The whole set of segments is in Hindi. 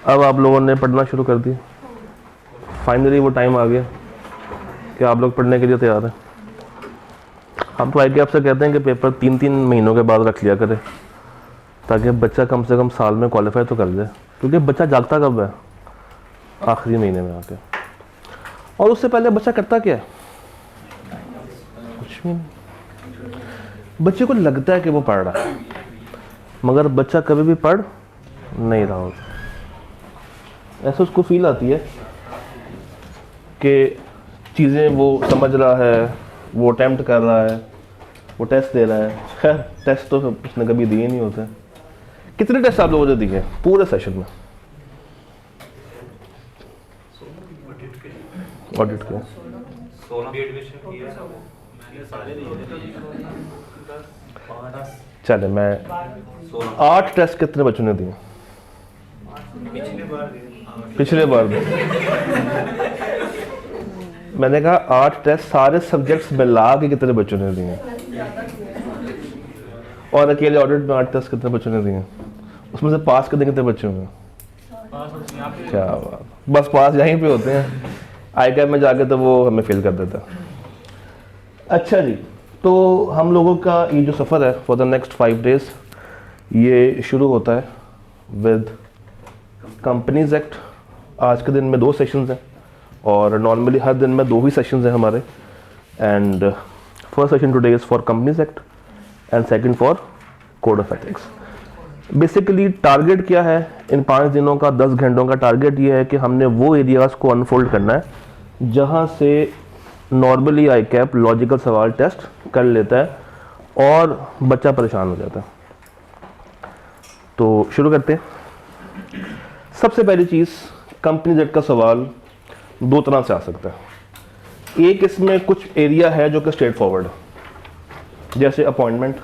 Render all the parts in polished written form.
अब आप लोगों ने पढ़ना शुरू कर दिया। फाइनली वो टाइम आ गया कि आप लोग पढ़ने के लिए तैयार हैं। हम तो आगे आपसे कहते हैं कि पेपर 3-3 महीनों के बाद रख लिया करें, ताकि बच्चा कम से कम साल में क्वालिफाई तो कर जाए, क्योंकि बच्चा जागता कब है? आखिरी महीने में आके। और उससे पहले बच्चा करता क्या है? कुछ भी नहीं। बच्चे को लगता है कि वो पढ़ रहा है, मगर बच्चा कभी भी पढ़ नहीं रहा होता। ऐसे उसको फील आती है कि चीज़ें वो समझ रहा है, वो अटेम्प्ट कर रहा है, वो टेस्ट दे रहा है। खैर टेस्ट तो उसने कभी दिए नहीं होते। कितने टेस्ट आप लोगों ने दिए पूरे सेशन में? ऑडिट के चले, मैं 8 टेस्ट कितने बच्चों ने दिए? पिछले बार में मैंने कहा 8 टेस्ट सारे सब्जेक्ट्स मिला के कितने बच्चों ने दिए? और अकेले ऑडिट में 8 टेस्ट कितने बच्चों ने दिए? उसमें से पास करने कितने बच्चे होंगे? क्या बात, बस पास यहीं पे होते हैं। आई कैप में जाके तो वो हमें फेल कर देता। अच्छा जी, तो हम लोगों का ये जो सफ़र है फॉर द नेक्स्ट 5 डेज, ये शुरू होता है विद कंपनीज एक्ट। आज के दिन में 2 सेशंस हैं, और नॉर्मली हर दिन में 2 ही सेशंस हैं हमारे। And first session today is for companies act and second for code of ethics. Basically target क्या है इन 5 दिनों का, 10 घंटों का टारगेट ये है कि हमने वो एरियाज़ को अनफोल्ड करना है जहाँ से नॉर्मली आई कैप लॉजिकल सवाल टेस्ट कर लेता है और बच्चा परेशान हो जाता है। तो शुरू करते हैं। सबसे पहली चीज़, कंपनी जेट का सवाल 2 तरह से आ सकता है। एक, इसमें कुछ एरिया है जो कि स्ट्रेट फॉरवर्ड है, जैसे अपॉइंटमेंट,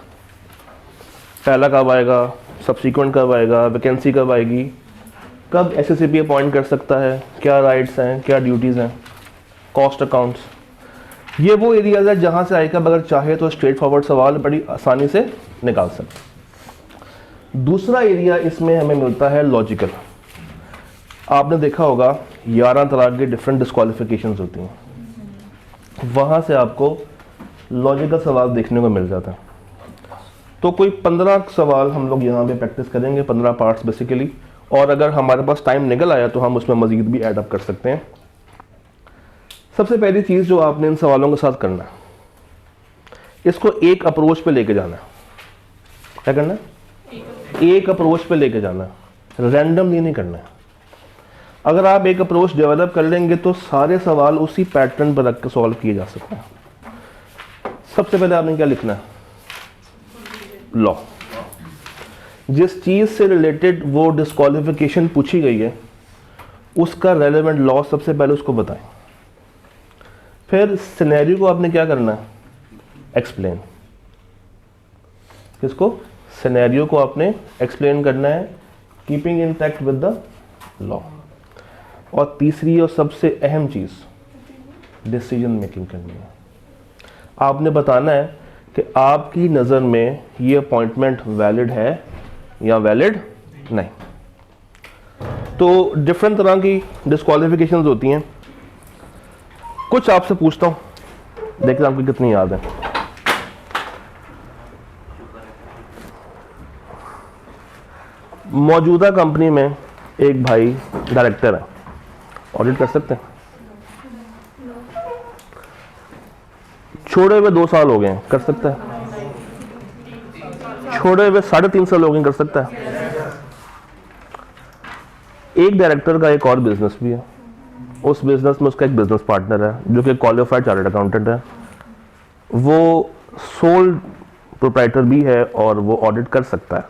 पहला कब आएगा, सब्सिक्वेंट कब आएगा, वैकेंसी कब आएगी, कब एसएससीपी अपॉइंट कर सकता है, क्या राइट्स हैं, क्या ड्यूटीज़ हैं, कॉस्ट अकाउंट्स। ये वो एरियाज है जहाँ से आएगा अगर चाहे तो स्ट्रेट फॉरवर्ड सवाल बड़ी आसानी से निकाल सकते। दूसरा एरिया इसमें हमें मिलता है लॉजिकल। आपने देखा होगा 11 तरह के डिफरेंट डिस्क्वालिफिकेशंस होती हैं, वहाँ से आपको लॉजिकल सवाल देखने को मिल जाता है। तो कोई 15 सवाल हम लोग यहाँ पे प्रैक्टिस करेंगे, 15 पार्ट्स बेसिकली। और अगर हमारे पास टाइम निकल आया तो हम उसमें मज़ीद भी ऐड अप कर सकते हैं। सबसे पहली चीज़ जो आपने इन सवालों के साथ करना है, इसको एक अप्रोच पे लेके जाना है। क्या करना है? एक अप्रोच पे लेके जाना है, रैंडमली नहीं करना है। अगर आप एक अप्रोच डेवलप कर लेंगे तो सारे सवाल उसी पैटर्न पर रख के सॉल्व किए जा सकते हैं। सबसे पहले आपने क्या लिखना है? लॉ। जिस चीज़ से रिलेटेड वो डिस्क्वालिफिकेशन पूछी गई है उसका रेलेवेंट लॉ सबसे पहले उसको बताएं। फिर सिनेरियो को आपने क्या करना है? एक्सप्लेन। किसको? सिनेरियो को आपने एक्सप्लेन करना है, keeping in tact with the law. और तीसरी और सबसे अहम चीज़, डिसीजन मेकिंग करनी है। आपने बताना है कि आपकी नज़र में ये अपॉइंटमेंट वैलिड है या वैलिड नहीं। तो डिफरेंट तरह की डिस्क्वालिफिकेशंस होती हैं। कुछ आपसे पूछता हूँ, देखते हैं आपको कितनी याद है। मौजूदा कंपनी में एक भाई डायरेक्टर है, ऑडिट कर सकते हैं? छोड़े हुए 2 साल हो गए हैं, कर सकता है? छोड़े हुए 3.5 साल हो गए, कर सकता है? एक डायरेक्टर का एक और बिजनेस भी है, उस बिजनेस में उसका एक बिजनेस पार्टनर है जो कि क्वालिफाइड चार्टर्ड अकाउंटेंट है। वो सोल प्रोप्राइटर भी है और वो ऑडिट कर सकता है।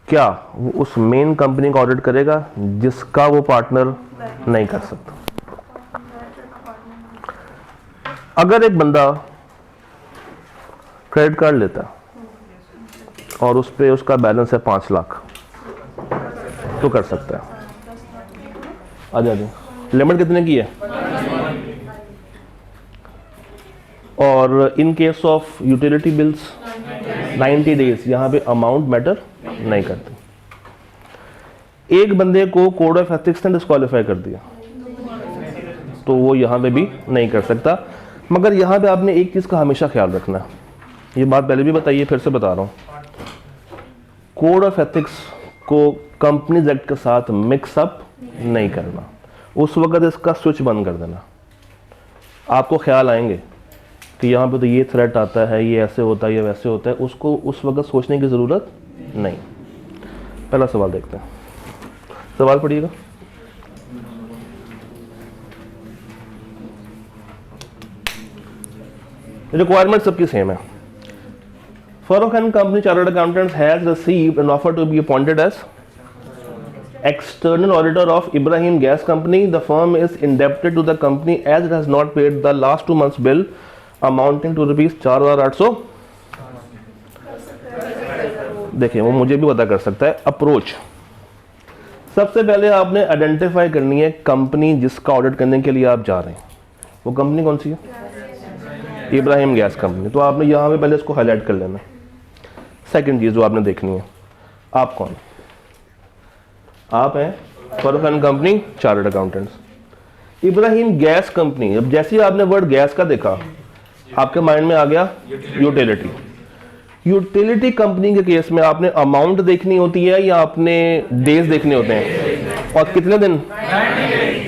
क्या वो उस मेन कंपनी का ऑडिट करेगा जिसका वो पार्टनर नहीं कर सकता? अगर एक बंदा क्रेडिट कार्ड लेता है और उस पे उसका बैलेंस है 5 लाख, तो कर सकता है। आजा लिमिट कितने की है? और in case of utility bills 90 days, यहाँ पे अमाउंट मैटर नहीं करती। एक बंदे को कोड ऑफ एथिक्स ने डिस्क्वालीफाई कर दिया, तो वो यहाँ पे भी नहीं कर सकता। मगर यहाँ पे आपने एक चीज़ का हमेशा ख्याल रखना, ये बात पहले भी बताइए, फिर से बता रहा हूँ, कोड ऑफ एथिक्स को कंपनीज एक्ट के साथ मिक्सअप नहीं करना। उस वक्त इसका स्विच बंद कर देना। आपको ख्याल आएंगे कि यहाँ पे तो ये थ्रेट आता है, ये ऐसे होता है, ये वैसे होता है, उसको उस वक्त सोचने की ज़रूरत नहीं। पहला सवाल देखते हैं, सवाल पढ़िएगा। रिक्वायरमेंट सबकी सेम है। Farooq and Company Chartered Accountants has received an offer to be appointed as external auditor of Ibrahim Gas Company. The firm is indebted to the company as it has not paid the last 2 months bill amounting to rupees 4,800। देखिए वो मुझे भी पता कर सकता है। अप्रोच, सबसे पहले आपने आइडेंटिफाई करनी है कंपनी जिसका ऑडिट करने के लिए आप जा रहे हैं, वो कंपनी कौन सी है? Ibrahim gas company. तो आपने यहाँ पे पहले इसको हाईलाइट कर लेना। सेकंड चीज़ जो आपने देखनी है, आप कौन? आप हैं Farooq and company chartered accountants. Ibrahim gas company, अब जैसे ही आपने वर्ड गैस का देखा आपके माइंड में आ गया यूटिलिटी। यूटिलिटी कंपनी के केस में आपने अमाउंट देखनी होती है या आपने डेज देखने होते हैं, और कितने दिन?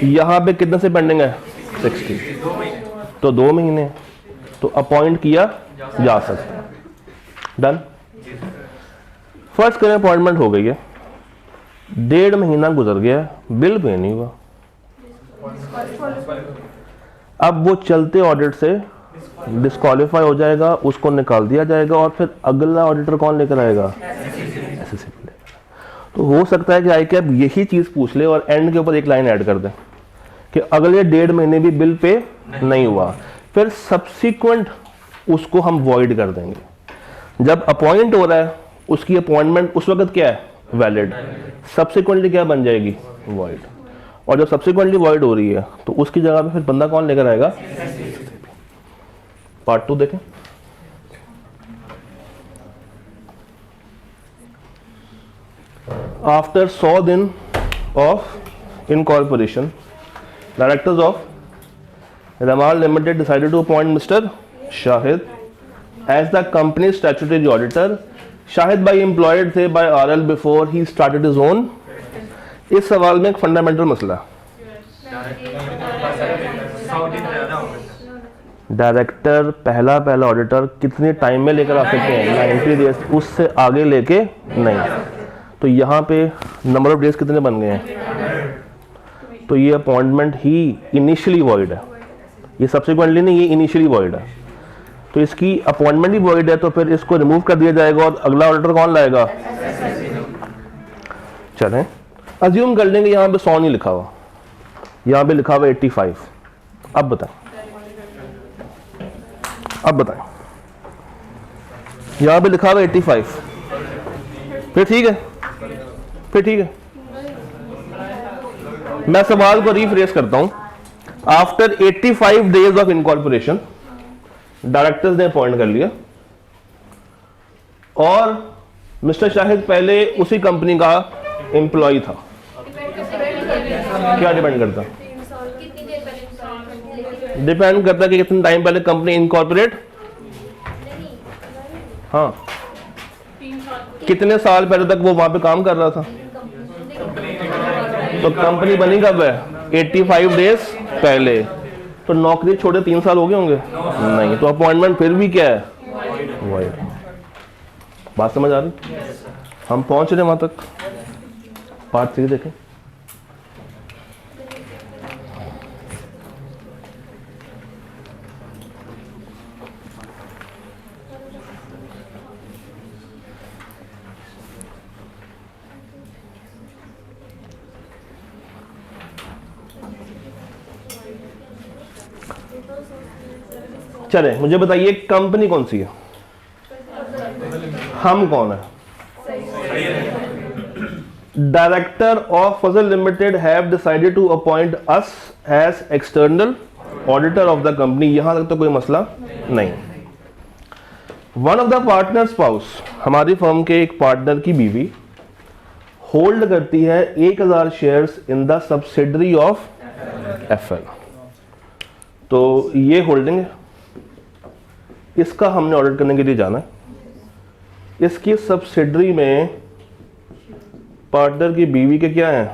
यहाँ पे कितने से पेंडिंग है? 60, तो 2 महीने, तो अपॉइंट किया जा सकता है। डन। फर्स्ट करें अपॉइंटमेंट हो गई है, 1.5 महीना गुजर गया, बिल पे नहीं हुआ। अब वो चलते ऑडिट से डिस्क्वालीफाई हो जाएगा, उसको निकाल दिया जाएगा, और फिर अगला ऑडिटर कौन लेकर आएगा? एसएससी। तो हो सकता है कि आई कैप यही चीज पूछ ले और एंड के ऊपर एक लाइन ऐड कर दे कि अगले 1.5 महीने भी बिल पे नहीं हुआ, फिर सब्सिक्वेंट उसको हम वॉइड कर देंगे। जब अपॉइंट हो रहा है उसकी अपॉइंटमेंट उस वक्त क्या है? वैलिड। सब्सिक्वेंटली क्या बन जाएगी? वॉइड। और जब सब्सिक्वेंटली वॉइड हो रही है तो उसकी जगह पे फिर बंदा कौन लेकर आएगा? पार्ट 2 देखें। आफ्टर 100 दिन of incorporation, directors of Ramal Limited decided to appoint Mr. Shahid as the company's statutory auditor. Shahid भाई employed थे by RL before he started his own। इस सवाल में एक फंडामेंटल मसला, डायरेक्टर पहला ऑडिटर कितने टाइम में लेकर आ सकते हैं? 90 डेज, उससे आगे लेके नहीं। तो यहाँ पे नंबर ऑफ डेज कितने बन गए हैं? तो ये अपॉइंटमेंट ही इनिशियली वॉइड है, ये सब्सिक्वेंटली नहीं, ये इनिशियली वॉइड है। तो इसकी अपॉइंटमेंट ही वॉइड है, तो फिर इसको रिमूव कर दिया जाएगा और अगला ऑर्डर कौन लाएगा? चलें अज्यूम कर लेंगे यहाँ पे 100 नहीं लिखा हुआ, यहाँ पे लिखा हुआ 85। अब बताएं, यहाँ पे लिखा हुआ 85, फिर ठीक है। मैं सवाल को रीफ्रेश करता हूं। After 85 days of incorporation directors ने अपॉइंट कर लिया और मिस्टर शाहिद पहले उसी कंपनी का एम्प्लॉय था। क्या डिपेंड करता? डिपेंड करता कि कितने टाइम पहले कंपनी इनकॉर्पोरेट, हाँ, कितने साल पहले तक वो वहां पे काम कर रहा था। तो कंपनी बनी कब है? 85 डेज पहले। तो नौकरी छोड़े 3 साल हो गए होंगे? नहीं। तो अपॉइंटमेंट फिर भी क्या है? वॉइड। बात समझ आ रही? हम पहुंच रहे वहां तक। पार्ट 3 देखें। चले मुझे बताइए कंपनी कौन सी है? हम कौन है? Director of Fazal limited have decided to appoint us as external auditor of the company. यहां तक तो कोई मसला नहीं। One of the partner spouse, हमारी फर्म के एक पार्टनर की बीवी, होल्ड करती है 1000 shares in the subsidiary of FL. तो ये होल्डिंग है, इसका हमने ऑडिट करने के लिए जाना है। इसकी सब्सिडरी में पार्टनर की बीवी के क्या हैं,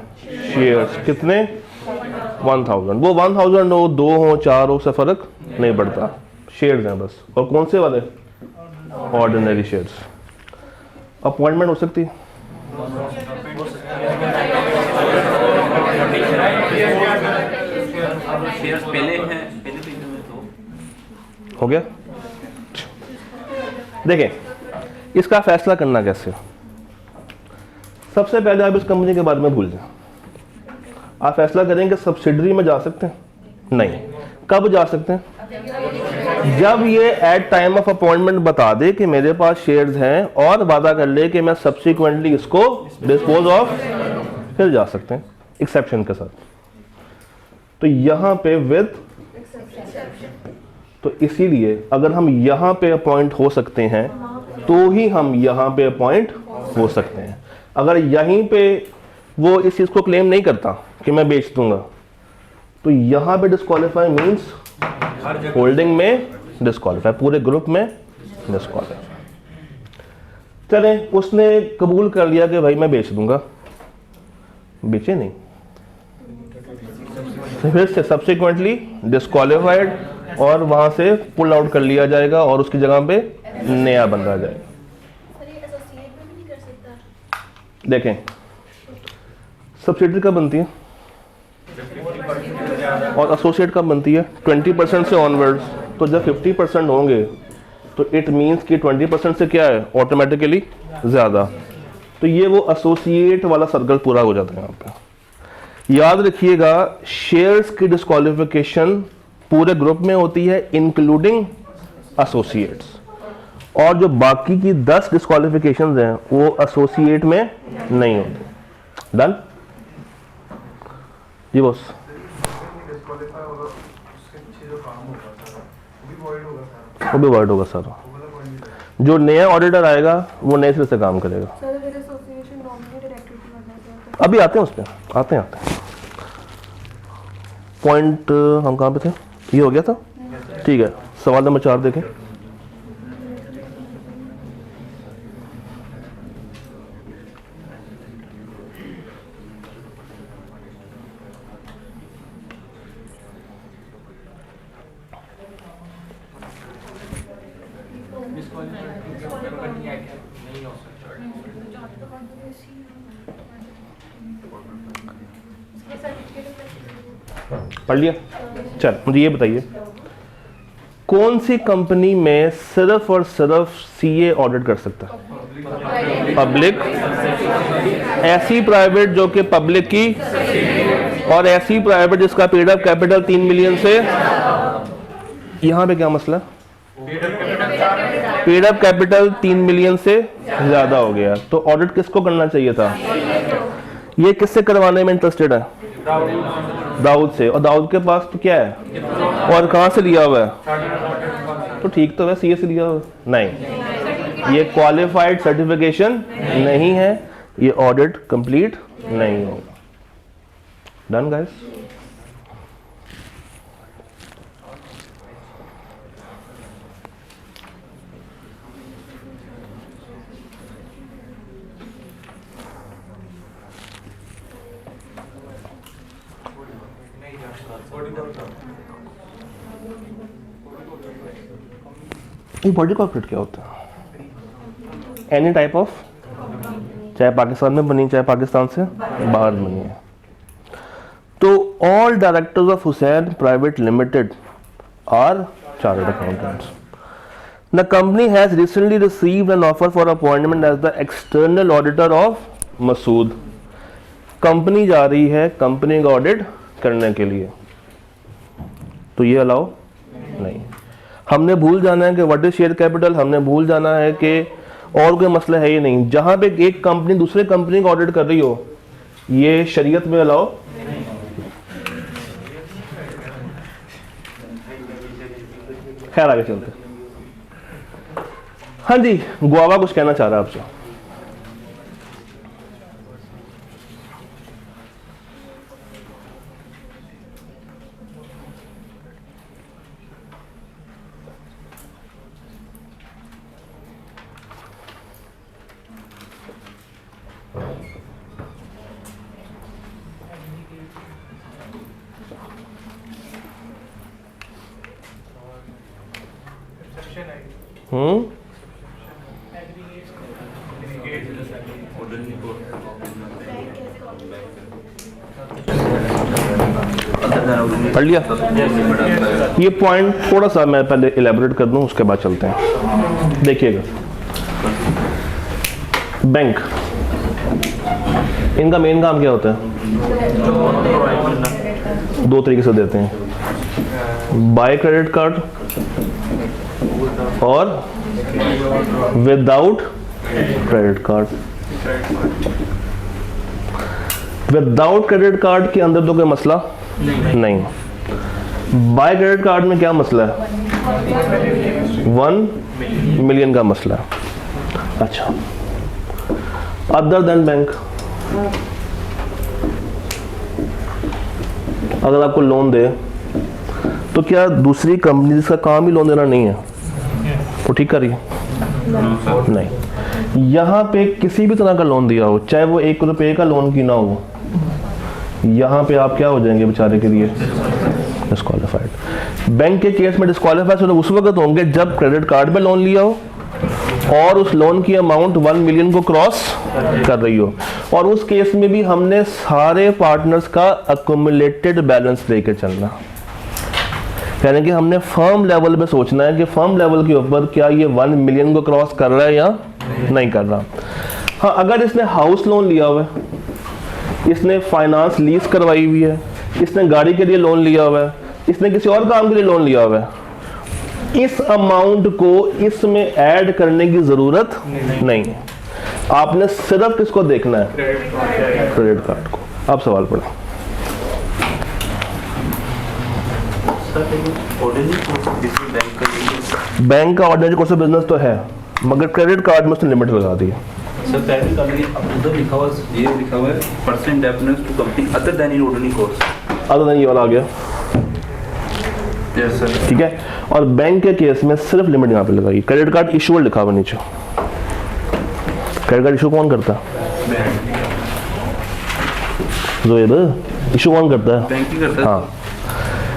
शेयर्स, कितने, 1000। वो 1000 हो, 2 हो, 4 हो, से फर्क नहीं पड़ता, शेयर्स हैं बस। और कौन से वाले, ऑर्डिनरी शेयर्स। अपॉइंटमेंट हो सकती है, हो गया। देखें इसका फैसला करना कैसे। सबसे पहले आप इस कंपनी के बारे में भूल जाएं। आप फैसला करेंगे सब्सिडरी में जा सकते हैं, नहीं। कब जा सकते हैं, जब ये एट टाइम ऑफ अपॉइंटमेंट बता दे कि मेरे पास शेयर्स हैं और वादा कर ले कि मैं सब्सिक्वेंटली इसको डिस्पोज ऑफ, फिर जा सकते हैं एक्सेप्शन के साथ। तो यहां पे विद, तो इसीलिए अगर हम यहां पे अपॉइंट हो सकते हैं तो ही हम यहां पे अपॉइंट हो सकते हैं। अगर यहीं पे वो इस चीज को क्लेम नहीं करता कि मैं बेच दूंगा, तो यहां पे डिस्क्वालीफाई मींस होल्डिंग में डिस्क्वालीफाई, पूरे ग्रुप में डिस्क्वालीफाई। चले उसने कबूल कर लिया कि भाई मैं बेच दूंगा, बेचे नहीं, फिर से सब्सिक्वेंटली डिस्क्वालीफाइड और वहां से पुल आउट कर लिया जाएगा और उसकी जगह पे नया बंदा जाएगा। देखें सब्सिडरी कब बनती है और एसोसिएट कब बनती है, 20% से ऑनवर्ड्स। तो जब 50% होंगे तो इट मींस कि 20% से क्या है, ऑटोमेटिकली ज़्यादा। तो ये वो एसोसिएट वाला सर्कल पूरा हो जाता है यहाँ पे। याद रखिएगा शेयर्स की डिस्क्वालिफिकेशन पूरे ग्रुप में होती है इंक्लूडिंग एसोसिएट्स, और जो बाकी की 10 डिस्क्वालिफिकेशंस हैं वो एसोसिएट में नहीं होती। डन जी बॉस। वो भी वर्ड होगा सर। जो नया ऑडिटर आएगा वो नए सिरे से काम करेगा। अभी आते हैं उस पर, आते हैं पॉइंट हम कहाँ पे थे, ये हो गया था, ठीक है। सवाल नंबर 4 देखें। पढ़ लिया। चल मुझे ये बताइए कौन सी कंपनी में सिर्फ और सिर्फ सीए ऑडिट कर सकता है, पब्लिक, ऐसी प्राइवेट जो कि पब्लिक की, और ऐसी प्राइवेट जिसका पेड अप कैपिटल 3 मिलियन से। यहां पे क्या मसला, पेड अप कैपिटल 3 मिलियन से ज्यादा हो गया, तो ऑडिट किसको करना चाहिए था, ये किससे करवाने में इंटरेस्टेड है, दाऊद से। और दाऊद के पास तो क्या है और कहां से लिया हुआ है, तो ठीक तो है, सीए से लिया हुआ नहीं, ये क्वालिफाइड सर्टिफिकेशन नहीं है, ये ऑडिट कंप्लीट नहीं होगा। Done guys. ये बॉडी कॉर्पोरेट क्या होता है, एनी टाइप ऑफ, चाहे पाकिस्तान में बनी चाहे पाकिस्तान से बाहर बनी है। तो all directors of Hussain private limited are chartered accountants. The company has recently received an offer for appointment as the external auditor of Masood. Company जा रही है कंपनी का ऑडिट करने के लिए, तो ये अलाउ नहीं। हमने भूल जाना है कि व्हाट इज शेयर कैपिटल, हमने भूल जाना है कि और कोई मसला है ही नहीं। जहां पे एक कंपनी दूसरे कंपनी का ऑडिट कर रही हो, ये शरीयत में अलाउ। खैर आगे चलते। हाँ जी, गुआवा कुछ कहना चाह रहा है आपसे। पढ़ लिया? ये पॉइंट थोड़ा सा मैं पहले इलेबोरेट कर दूं, उसके बाद चलते हैं। देखिएगा, बैंक, इनका मेन काम क्या होता है? दो तरीके से देते हैं, बाय क्रेडिट कार्ड और without credit card. Without credit card के अंदर तो कोई मसला नहीं। बाय क्रेडिट कार्ड में क्या मसला है? 1 मिलियन का मसला है। अच्छा, अदर देन बैंक, अगर आपको लोन दे तो क्या दूसरी कंपनी जिसका काम ही लोन देना नहीं है वो ठीक कर रही है? नहीं। यहाँ पे किसी भी तरह का लोन दिया हो, चाहे वो 1 रुपये का लोन की ना हो, यहाँ पे आप क्या हो जाएंगे बेचारे के लिए? डिस्क्वालीफाइड। बैंक के केस में डिस्क्वालीफाइड तो उस वक्त होंगे जब क्रेडिट कार्ड में लोन लिया हो और उस लोन की अमाउंट 1 मिलियन को क्रॉस कर रही हो, और उस केस में भी हमने सारे पार्टनर्स का अक्यूमुलेटेड बैलेंस लेके चलना, यानी कि हमने फर्म लेवल पे सोचना है कि फर्म लेवल के ऊपर क्या ये 1 मिलियन को क्रॉस कर रहा है या नहीं कर रहा। हाँ, अगर इसने हाउस लोन लिया हुआ है, इसने फाइनेंस लीज करवाई हुई है, इसने गाड़ी के लिए लोन लिया हुआ है, इसने किसी और काम के लिए लोन लिया हुआ है, इस अमाउंट को इसमें ऐड करने की जरूरत नहीं है। आपने सिर्फ किसको देखना है? क्रेडिट कार्ड को। अब सवाल पड़ा, बैंक का ऑर्डिनरी कोर्स ऑफ बिजनेस तो है, मगर क्रेडिट कार्ड में उसने लिमिट लगा दी है। सर टेक्निकली उधर लिखा हुआ है percent definite to company other than in ordinary course, other than ये वाला आ गया। यस सर, ठीक है। और बैंक के केस में सिर्फ लिमिट यहाँ पे लगाई, क्रेडिट कार्ड इशूअर लिखा हुआ नीचे। क्रेडिट कार्ड इशू कौन करता है? जोएब, इशू कौन करता है? बैंक ही करता है। हाँ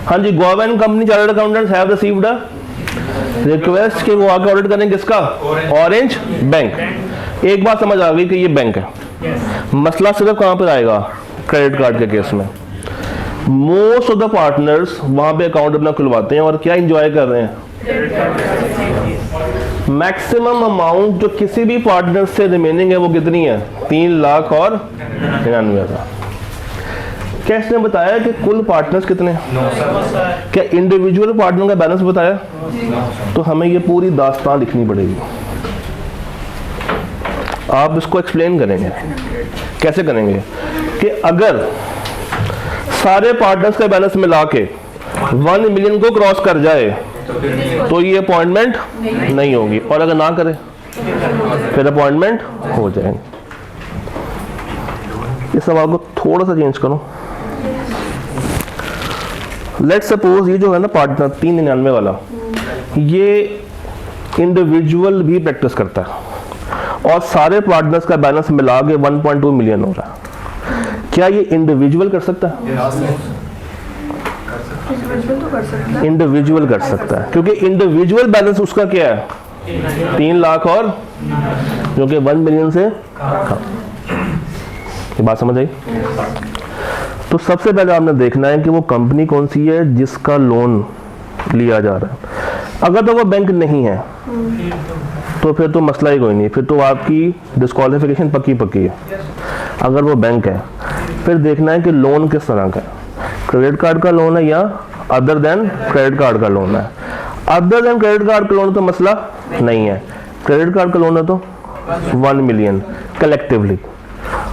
हाँ जी, government company chartered accountants have received a request कि वो आके ऑडिट करें किसका? Orange bank. एक बात समझ आ गई कि ये बैंक है। मसला सिर्फ कहाँ पर आएगा? क्रेडिट कार्ड के केस में। मोस्ट ऑफ द पार्टनर्स वहां पे अकाउंट अपना खुलवाते हैं और क्या एंजॉय कर रहे हैं? मैक्सिमम अमाउंट जो किसी भी पार्टनर से रिमेनिंग है वो कितनी है? 3,99,000। क्या इसने बताया कि कुल पार्टनर्स कितने? क्या इंडिविजुअल पार्टनर का बैलेंस बताया? तो हमें ये पूरी दास्तान लिखनी पड़ेगी। आप इसको एक्सप्लेन करेंगे, कैसे करेंगे कि अगर सारे पार्टनर्स का बैलेंस मिला के 1 मिलियन को क्रॉस कर जाए तो ये अपॉइंटमेंट नहीं होगी, और अगर ना करे फिर अपॉइंटमेंट हो जाएगी। इस सवाल को थोड़ा सा चेंज करो। लेट्स सपोज ये जो है ना पार्टनर 399 वाला, ये इंडिविजुअल भी प्रैक्टिस करता है और सारे पार्टनर्स का बैलेंस मिला के 1.2 मिलियन हो रहा है। क्या ये इंडिविजुअल कर सकता है? इंडिविजुअल कर सकता है, क्योंकि इंडिविजुअल बैलेंस उसका क्या है? 3 लाख और जो कि 1 मिलियन से कम। ये बात समझ आई? तो सबसे पहले आपने देखना है कि वो कंपनी कौन सी है जिसका लोन लिया जा रहा है। अगर तो वो बैंक नहीं है तो फिर तो मसला ही कोई नहीं, फिर तो आपकी डिस्क्वालिफिकेशन पक्की पक्की है। अगर वो बैंक है फिर देखना है कि लोन किस तरह का है, क्रेडिट कार्ड का लोन है या अदर देन क्रेडिट कार्ड का लोन है। अदर देन क्रेडिट कार्ड का लोन तो मसला नहीं है, क्रेडिट कार्ड का लोन है तो 1 मिलियन कलेक्टिवली।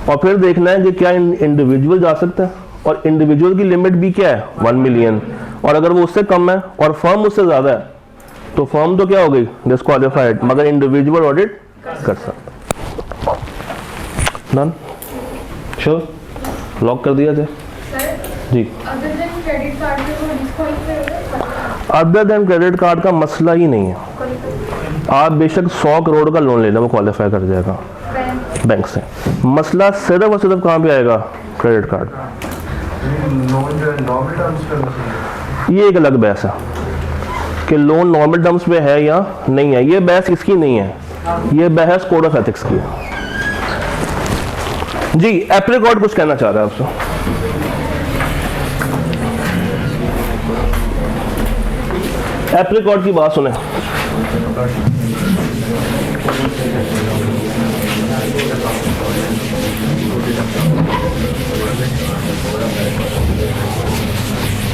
और फिर देखना है कि क्या इंडिविजुअल जा सकता है, और इंडिविजुअल की लिमिट भी क्या है? 1 मिलियन। और अगर वो उससे कम है और फर्म उससे ज्यादा है तो फर्म तो क्या हो गई? डिस्क्वालीफाइड, मगर इंडिविजुअल ऑडिट कर सकता। डन? श्योर? लॉक कर दिया जाए जी। अदर देन क्रेडिट कार्ड का मसला ही नहीं है। आप बेशक 100 करोड़ का लोन लेना, वो क्वालिफाई कर जाएगा बैंक से। मसला सिर्फ और सिर्फ कहाँ पे आएगा? Credit card. ये एक अलग बहस है। कि लोन नॉर्मल टर्म्स में है या नहीं है। ये बहस इसकी नहीं है, ये बहस कोड ऑफ एथिक्स की है। जी एप्रिकॉट कुछ कहना चाह रहा है आपसे। एप्रिकॉट की बात सुने।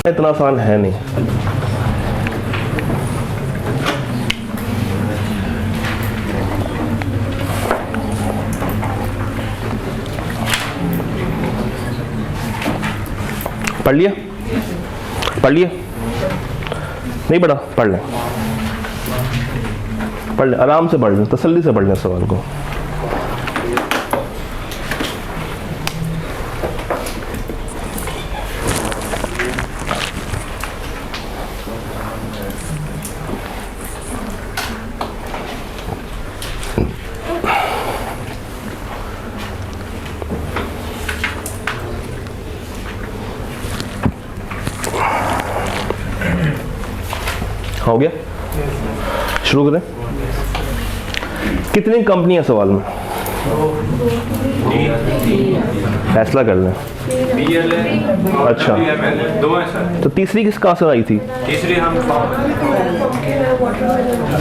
इतना आसान है नहीं। पढ़ लिया? पढ़ लिया? नहीं पढ़ा? पढ़ लें, पढ़ लें, आराम से पढ़ लें, तसल्ली से पढ़ लें सवाल को। हो गया? शुरू करें। कितनी कंपनी है सवाल में? फैसला कर लें। अच्छा, दो हैं सर। तो तीसरी किस कहाँ से आई थी? तीसरी हम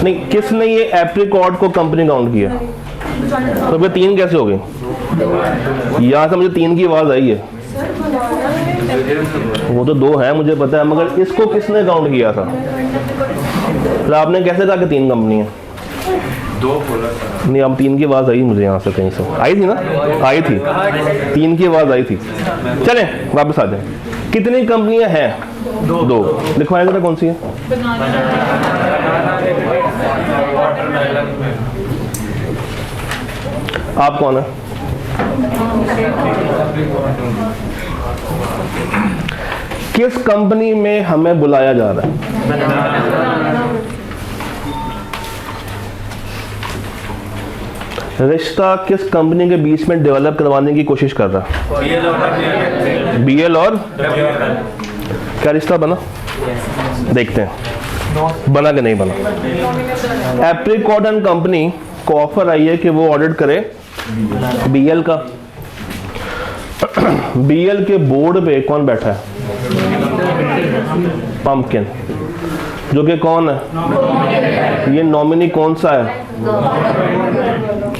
नहीं, किसने ये एप्रिकॉट को कंपनी काउंट किया? तो फिर 3 कैसे हो गए? यहाँ से मुझे 3 की आवाज आई है। वो तो 2 है मुझे पता है, मगर इसको किसने काउंट किया था? तो आपने कैसे कहा कि 3 कंपनी है? 2 बोला था। नहीं, अब 3 की आवाज आई मुझे यहाँ से कहीं से आई थी ना, आई थी 3 की आवाज आई थी। चलें वापस आ जाए। कितनी कंपनियां हैं? 2। लिखवाएं जरा कौन सी है? आप कौन है? किस कंपनी में हमें बुलाया जा रहा है? रिश्ता किस कंपनी के बीच में डेवलप करवाने की कोशिश कर रहा है? BL और क्या रिश्ता बना? देखते हैं बना कि नहीं बना। एप्रिकॉट एंड कंपनी को ऑफर आई है कि वो ऑडिट करे BL का। BL के बोर्ड पे कौन बैठा है? पंपकिन, जो कि कौन है? ये नॉमिनी कौन सा है?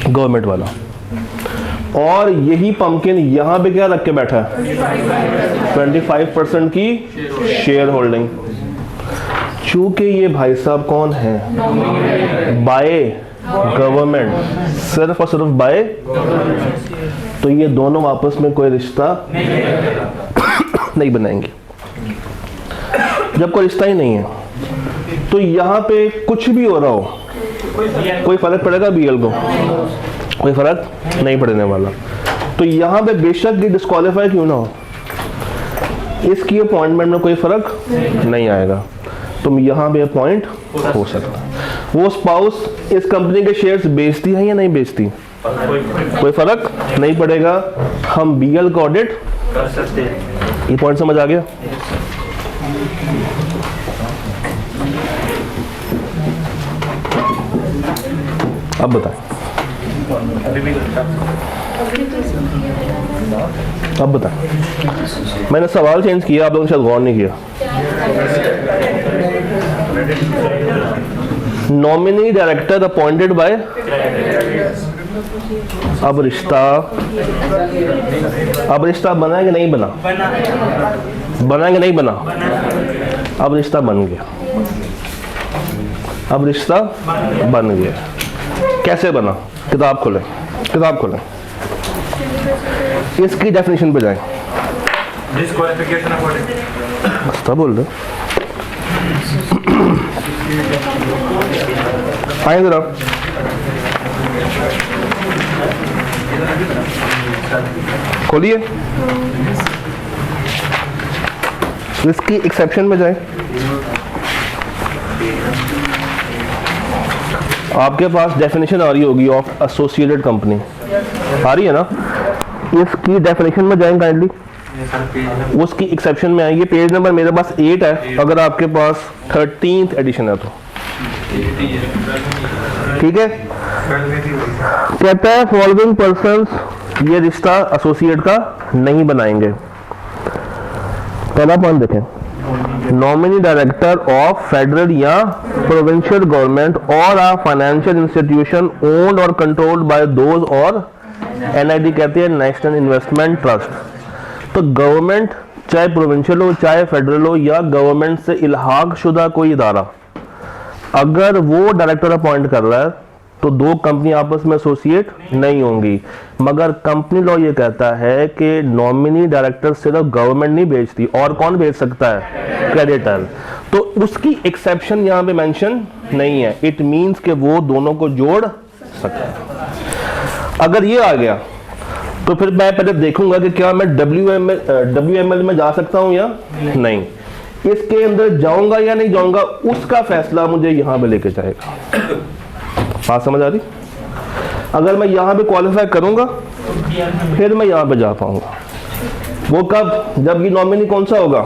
गवर्नमेंट वाला। और यही पंपकिन यहां पे क्या रख के बैठा है? 25% की शेयर होल्डिंग। चूंकि ये भाई साहब कौन है? बाय गवर्नमेंट, सिर्फ और सिर्फ बाय, तो ये दोनों आपस में कोई रिश्ता नहीं बनाएंगे। जब कोई रिश्ता ही नहीं है तो यहाँ पे कुछ भी हो रहा हो, कोई फर्क पड़ेगा BL को? कोई फर्क नहीं पड़ने वाला। तो यहाँ पे बेशक ये डिस्क्वालीफाई क्यों ना हो, इसकी अपॉइंटमेंट में कोई फर्क नहीं आएगा। तुम यहाँ पे अपॉइंट हो सकता है। वो स्पाउस इस कंपनी के शेयर्स बेचती है या नहीं बेचती, कोई फर्क नहीं पड़ेगा। हम BL का ऑडिट कर सकते हैं। ये पॉइंट समझ आ गया? अब बताएं, अब बताएं। मैंने सवाल चेंज किया, आप लोगों ने शायद गौर नहीं किया। नॉमिनी डायरेक्टर अपॉइंटेड बाय, अब रिश्ता बना है कि नहीं बना? बना है कि नहीं बना? अब रिश्ता बन गया। अब रिश्ता बन गया। कैसे बना? किताब खोलें, किताब खोलें, इसकी डेफिनेशन पे जाएं। डिस्क्वालिफिकेशन बस्ता बोल रहे आए जरा, खोलिए, इसकी एक्सेप्शन में जाए। आपके पास डेफिनेशन आ रही होगी ऑफ एसोसिएटेड कंपनी, आ रही है ना? इसकी डेफिनेशन में जाएं काइंडली, उसकी एक्सेप्शन में आएंगे। पेज नंबर मेरे पास 8 है, अगर आपके पास 13th एडिशन है तो ठीक है। कहता है फॉलोइंग पर्संस ये रिश्ता एसोसिएट का नहीं बनाएंगे। पहला पॉइंट देखें, नॉमिनी डायरेक्टर ऑफ फेडरल या प्रोविंशियल गवर्नमेंट और अ फाइनेंशियल इंस्टीट्यूशन ओन्ड और कंट्रोल्ड बाय दोज, और एनआईडी कहते हैं नेशनल इन्वेस्टमेंट ट्रस्ट। तो गवर्नमेंट चाहे प्रोविंशियल हो चाहे फेडरल हो या गवर्नमेंट से इल्हाक शुदा कोई इदारा, अगर वो डायरेक्टर अपॉइंट कर रहा है तो दो कंपनी आपस में एसोसिएट नहीं होंगी। मगर कंपनी लॉ ये कहता है कि नॉमिनी डायरेक्टर सिर्फ गवर्नमेंट नहीं भेजती, और कौन भेज सकता है? क्रेडिटर। तो उसकी एक्सेप्शन यहाँ पे मेंशन नहीं है। इट मींस कि वो दोनों को जोड़ सकता है। अगर ये आ गया तो फिर मैं पहले देखूंगा कि क्या मैं WML में जा सकता हूं या नहीं, इसके अंदर जाऊंगा या नहीं जाऊंगा, उसका फैसला मुझे यहां पे लेके जाएगा। बात समझ आ रही? अगर मैं यहां पे क्वालिफाई करूंगा फिर मैं यहां पे जा पाऊंगा। वो कब? जब ये नॉमिनी कौन सा होगा,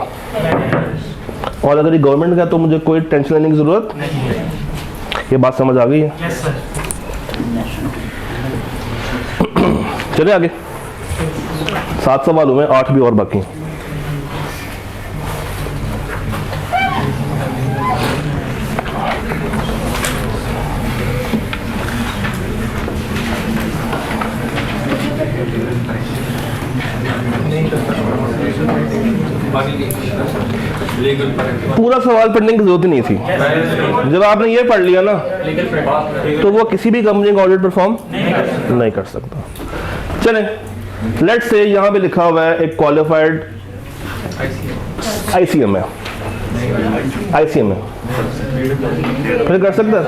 और अगर ये गवर्नमेंट का तो मुझे कोई टेंशन लेने की जरूरत नहीं। ये बात समझ आ गई है? चलिए आगे। 7 सवाल हुए, 8 भी और बाकी। पूरा सवाल पढ़ने की जरूरत ही नहीं थी। जब आपने ये पढ़ लिया ना तो वो किसी भी कंपनी का ऑडिट परफॉर्म नहीं कर सकता। चलें, लेट्स से यहां पे लिखा हुआ है एक क्वालिफाइड ICM है, ICM है, फिर कर सकता है।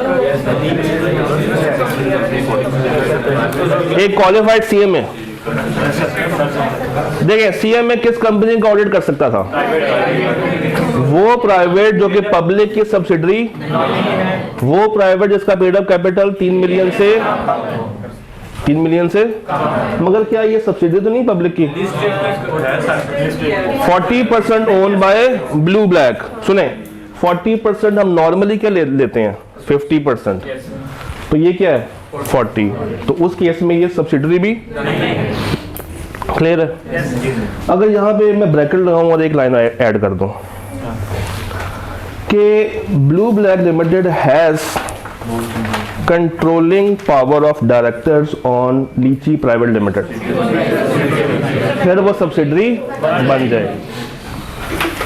एक क्वालिफाइड CM है। देखिए CM में किस कंपनी का ऑडिट कर सकता था? वो प्राइवेट जो कि पब्लिक की सब्सिडरी, वो प्राइवेट जिसका पेड अप कैपिटल 3 मिलियन से, मगर क्या ये सब्सिडी तो नहीं पब्लिक की? 40% ओन बाय ब्लू ब्लैक। सुने, 40% हम नॉर्मली क्या लेते हैं? 50%। तो ये क्या है? 40। तो उस केस में ये सब्सिडरी भी क्लियर है। अगर यहाँ पे मैं ब्रैकेट लगाऊं और एक लाइन ऐड कर दूं कि blue black limited has controlling power of directors on लीची प्राइवेट लिमिटेड, फिर वो सब्सिडरी बन जाए।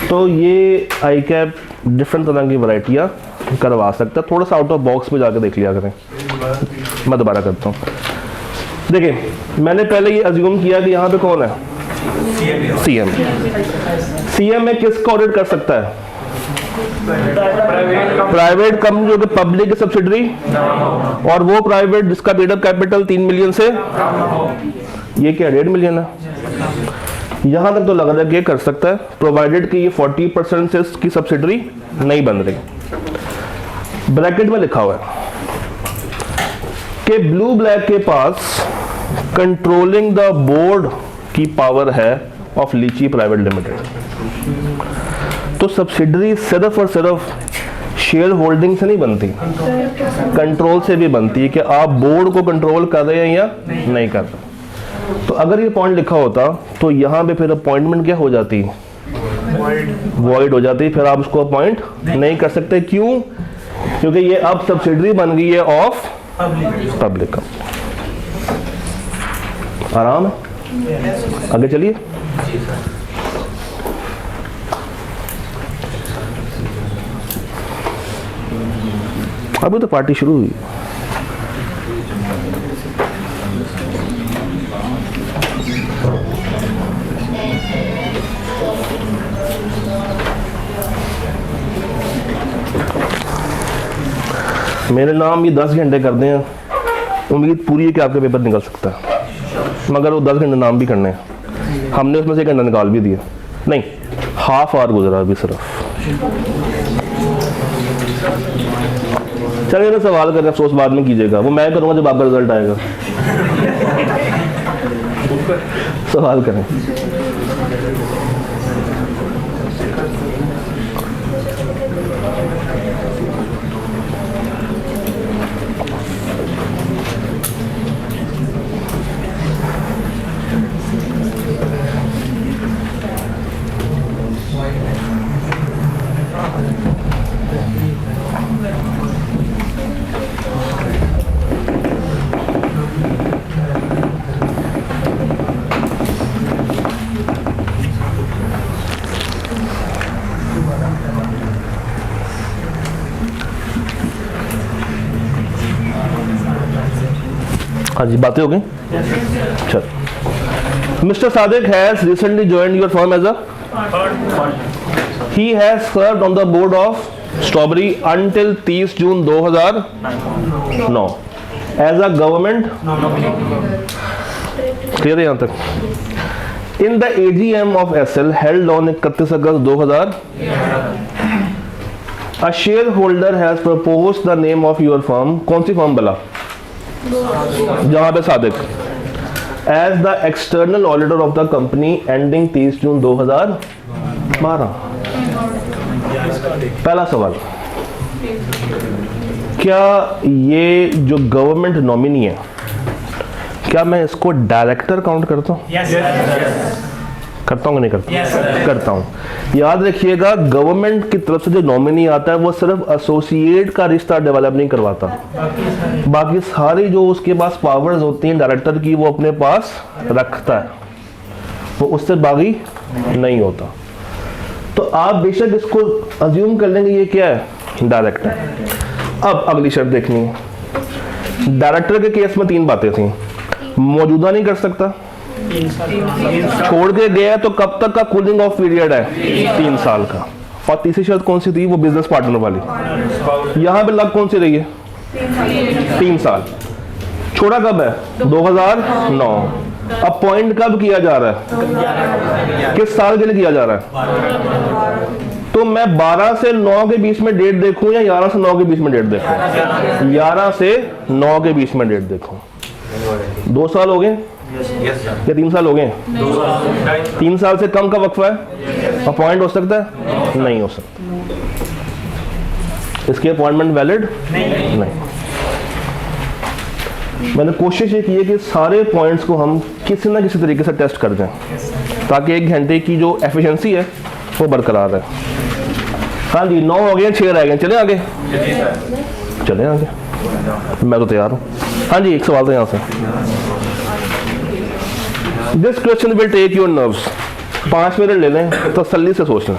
तो ये ICAP डिफरेंट तरह की वैरायटियां करवा सकता है। थोड़ा सा आउट ऑफ बॉक्स पे जाकर देख लिया करें। मैं दोबारा करता हूँ। देखिए, मैंने पहले ये अज्यूम किया कि यहाँ पे कौन है? CM। CM में किसका ऑडिट कर सकता है? प्राइवेट कंपनी जो कि पब्लिक की सब्सिडरी, और वो प्राइवेट जिसका पेड अप कैपिटल 3 मिलियन से, ये क्या 1.5 मिलियन है। यहां तक तो लग रहा है कि कर सकता है, प्रोवाइडेड कि ये 40% से इसकी सब्सिडरी नहीं बन रही। ब्रैकेट में लिखा हुआ है कि ब्लू ब्लैक के पास कंट्रोलिंग द बोर्ड की पावर है ऑफ लीची प्राइवेट लिमिटेड। तो सब्सिडरी सिर्फ और सिर्फ शेयर होल्डिंग से नहीं बनती, कंट्रोल से भी बनती है कि आप बोर्ड को कंट्रोल कर रहे हैं या नहीं कर रहे। तो अगर ये पॉइंट लिखा होता तो यहाँ पे फिर अपॉइंटमेंट क्या हो जाती? वॉइड हो जाती। फिर आप उसको अपॉइंट नहीं कर सकते। क्यों? क्योंकि ये अब सब्सिडरी बन गई है ऑफ पब्लिक। आराम है। आगे चलिए। अभी तो पार्टी शुरू हुई। मेरे नाम ये 10 घंटे करते हैं, उम्मीद पूरी है कि आपका पेपर निकल सकता है, मगर वो 10 घंटे नाम भी करने हैं। हमने उसमें से 1 घंटा निकाल भी दिया। नहीं, हाफ आवर गुजरा अभी सिर्फ। चलिए ना, सवाल करना अफसोस बाद में कीजिएगा, वो मैं करूँगा जब आपका रिजल्ट आएगा। सवाल करें। हाँ जी, बातें हो गई। चल, mister Sadiq has recently joined your firm as a, he has served on the board of strawberry until 30 June 2009 as a government, clear है यहाँ तक। In the AGM of SL held on 31 August 2000, a share holder has propose the name of your firm, कौन सी फर्म बला जहां पे Sadiq, as the external auditor of the company ending 30 June 2012। पहला सवाल, क्या ये जो गवर्नमेंट नॉमिनी है, क्या मैं इसको डायरेक्टर काउंट करता हूँ? करता हूँ कि नहीं करता? करता हूँ। याद रखिएगा, गवर्नमेंट की तरफ से जो नॉमिनी आता है वो सिर्फ एसोसिएट का रिश्ता डेवलप नहीं करवाता, बाकी सारी जो उसके पास पावर्स होती हैं डायरेक्टर की वो अपने पास रखता है, वो उससे बागी नहीं होता। तो आप बेशक इसको अज्यूम कर लेंगे ये क्या है, डायरेक्टर। अब अगली शर्त देखनी है। डायरेक्टर के केस में 3 बातें थी, मौजूदा नहीं कर सकता, छोड़ के गया तो कब तक का कूलिंग ऑफ पीरियड है, 3 साल का, और तीसरी शर्त कौन सी थी, वो बिजनेस पार्टनर वाली। यहां पे लग कौन सी रही है, 3 साल। छोड़ा कब है, 2009। अपॉइंट कब किया जा रहा है, किस साल के लिए किया जा रहा है? तो मैं 12 से 9 के बीच में डेट देखूं या 11 से 9 के बीच में डेट देखूं? 11 से 9 के बीच में डेट देखूं। 2 साल हो गए या 3 साल हो गए? 3 साल से कम का वक्फा है, अपॉइंट हो सकता है? नहीं हो सकता। इसकी अपॉइंटमेंट वैलिड नहीं। मैंने कोशिश ये की है कि सारे पॉइंट्स को हम किसी ना किसी तरीके से टेस्ट कर दें, ताकि 1 घंटे की जो एफिशिएंसी है वो बरकरार रहे। हाँ जी, 9 हो गए, 6 रह गए, चले आगे, चले आगे, मैं तो तैयार हूँ। हाँ जी, एक सवाल था यहाँ से। This question will take your nerves. 5 minute ले लें, तसल्ली से सोच लें।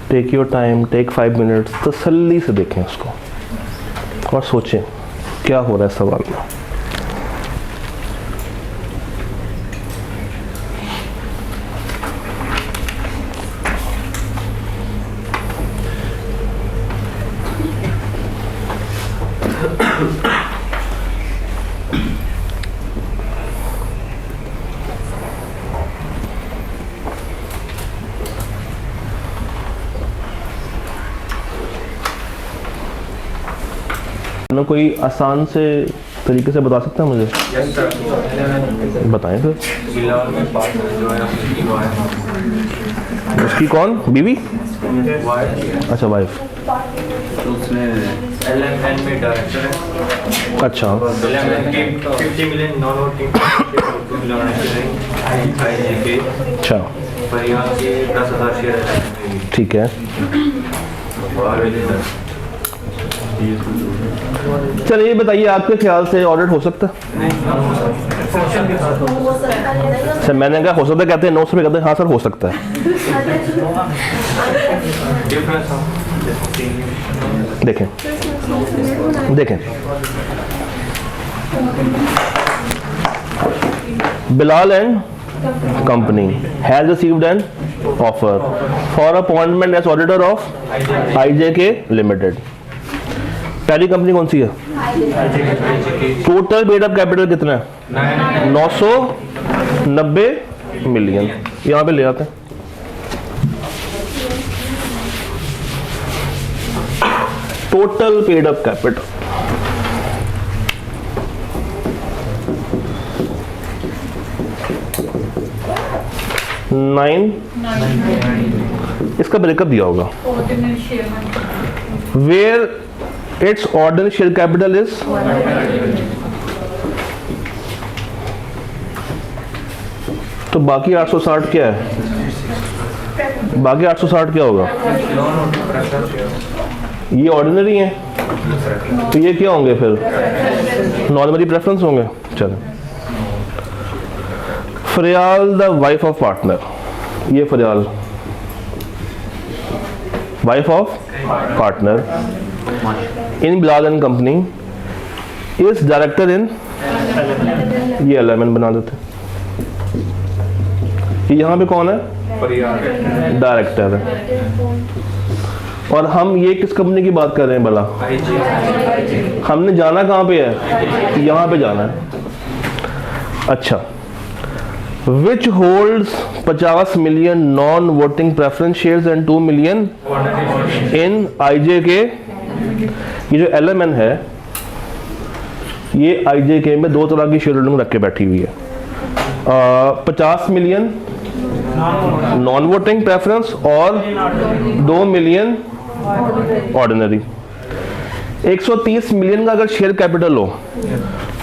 Take your time, take 5 minutes, तसल्ली से देखें उसको और सोचें क्या हो रहा है सवाल में। ना कोई आसान से तरीके से बता सकता है मुझे? बताएं फिर। उसकी कौन, बीवी? अच्छा, वाइफ। तो उसने LMN में डायरेक्टर है। अच्छा, 50 मिलियन नॉन वोटिंग अच्छा, परिवार के 10,000 शेयर है। ठीक है। चलिए बताइए, आपके ख्याल से ऑडिट हो सकता है? सर मैंने कहा हो सकता है, कहते हैं नो से कहते हैं हाँ सर हो सकता है। देखें देखें, Bilal and company has received an offer for appointment as auditor of IJK Limited. पहली कंपनी कौन सी है? टोटल पेड अप कैपिटल कितना है? 990 मिलियन। यहाँ पे ले आते हैं। टोटल पेड अप कैपिटल 9, इसका ब्रेकअप दिया होगा। Where its ordinary share capital is तो बाकी 860 क्या है? बाकी 860 क्या होगा? ये ऑर्डिनरी है, तो ये क्या होंगे फिर? नॉर्मली प्रेफरेंस होंगे। चलो, Faryal the wife of partner, ये Faryal wife of partner in Bilal and company is director in, ये एलिमेंट बना देते। यहाँ पे कौन है? डायरेक्टर है। और हम ये किस कंपनी की बात कर रहे हैं भला? हमने जाना कहाँ पे है? यहाँ पे जाना है। अच्छा, which holds 50 million non-voting preference shares and 2 million in IJK। ये जो LMN है, ये IJK में दो तरह की शेयर होल्डिंग रख के बैठी हुई है। 50 मिलियन नॉन वोटिंग प्रेफरेंस और 2 मिलियन ऑर्डिनरी। 130 मिलियन का अगर शेयर कैपिटल हो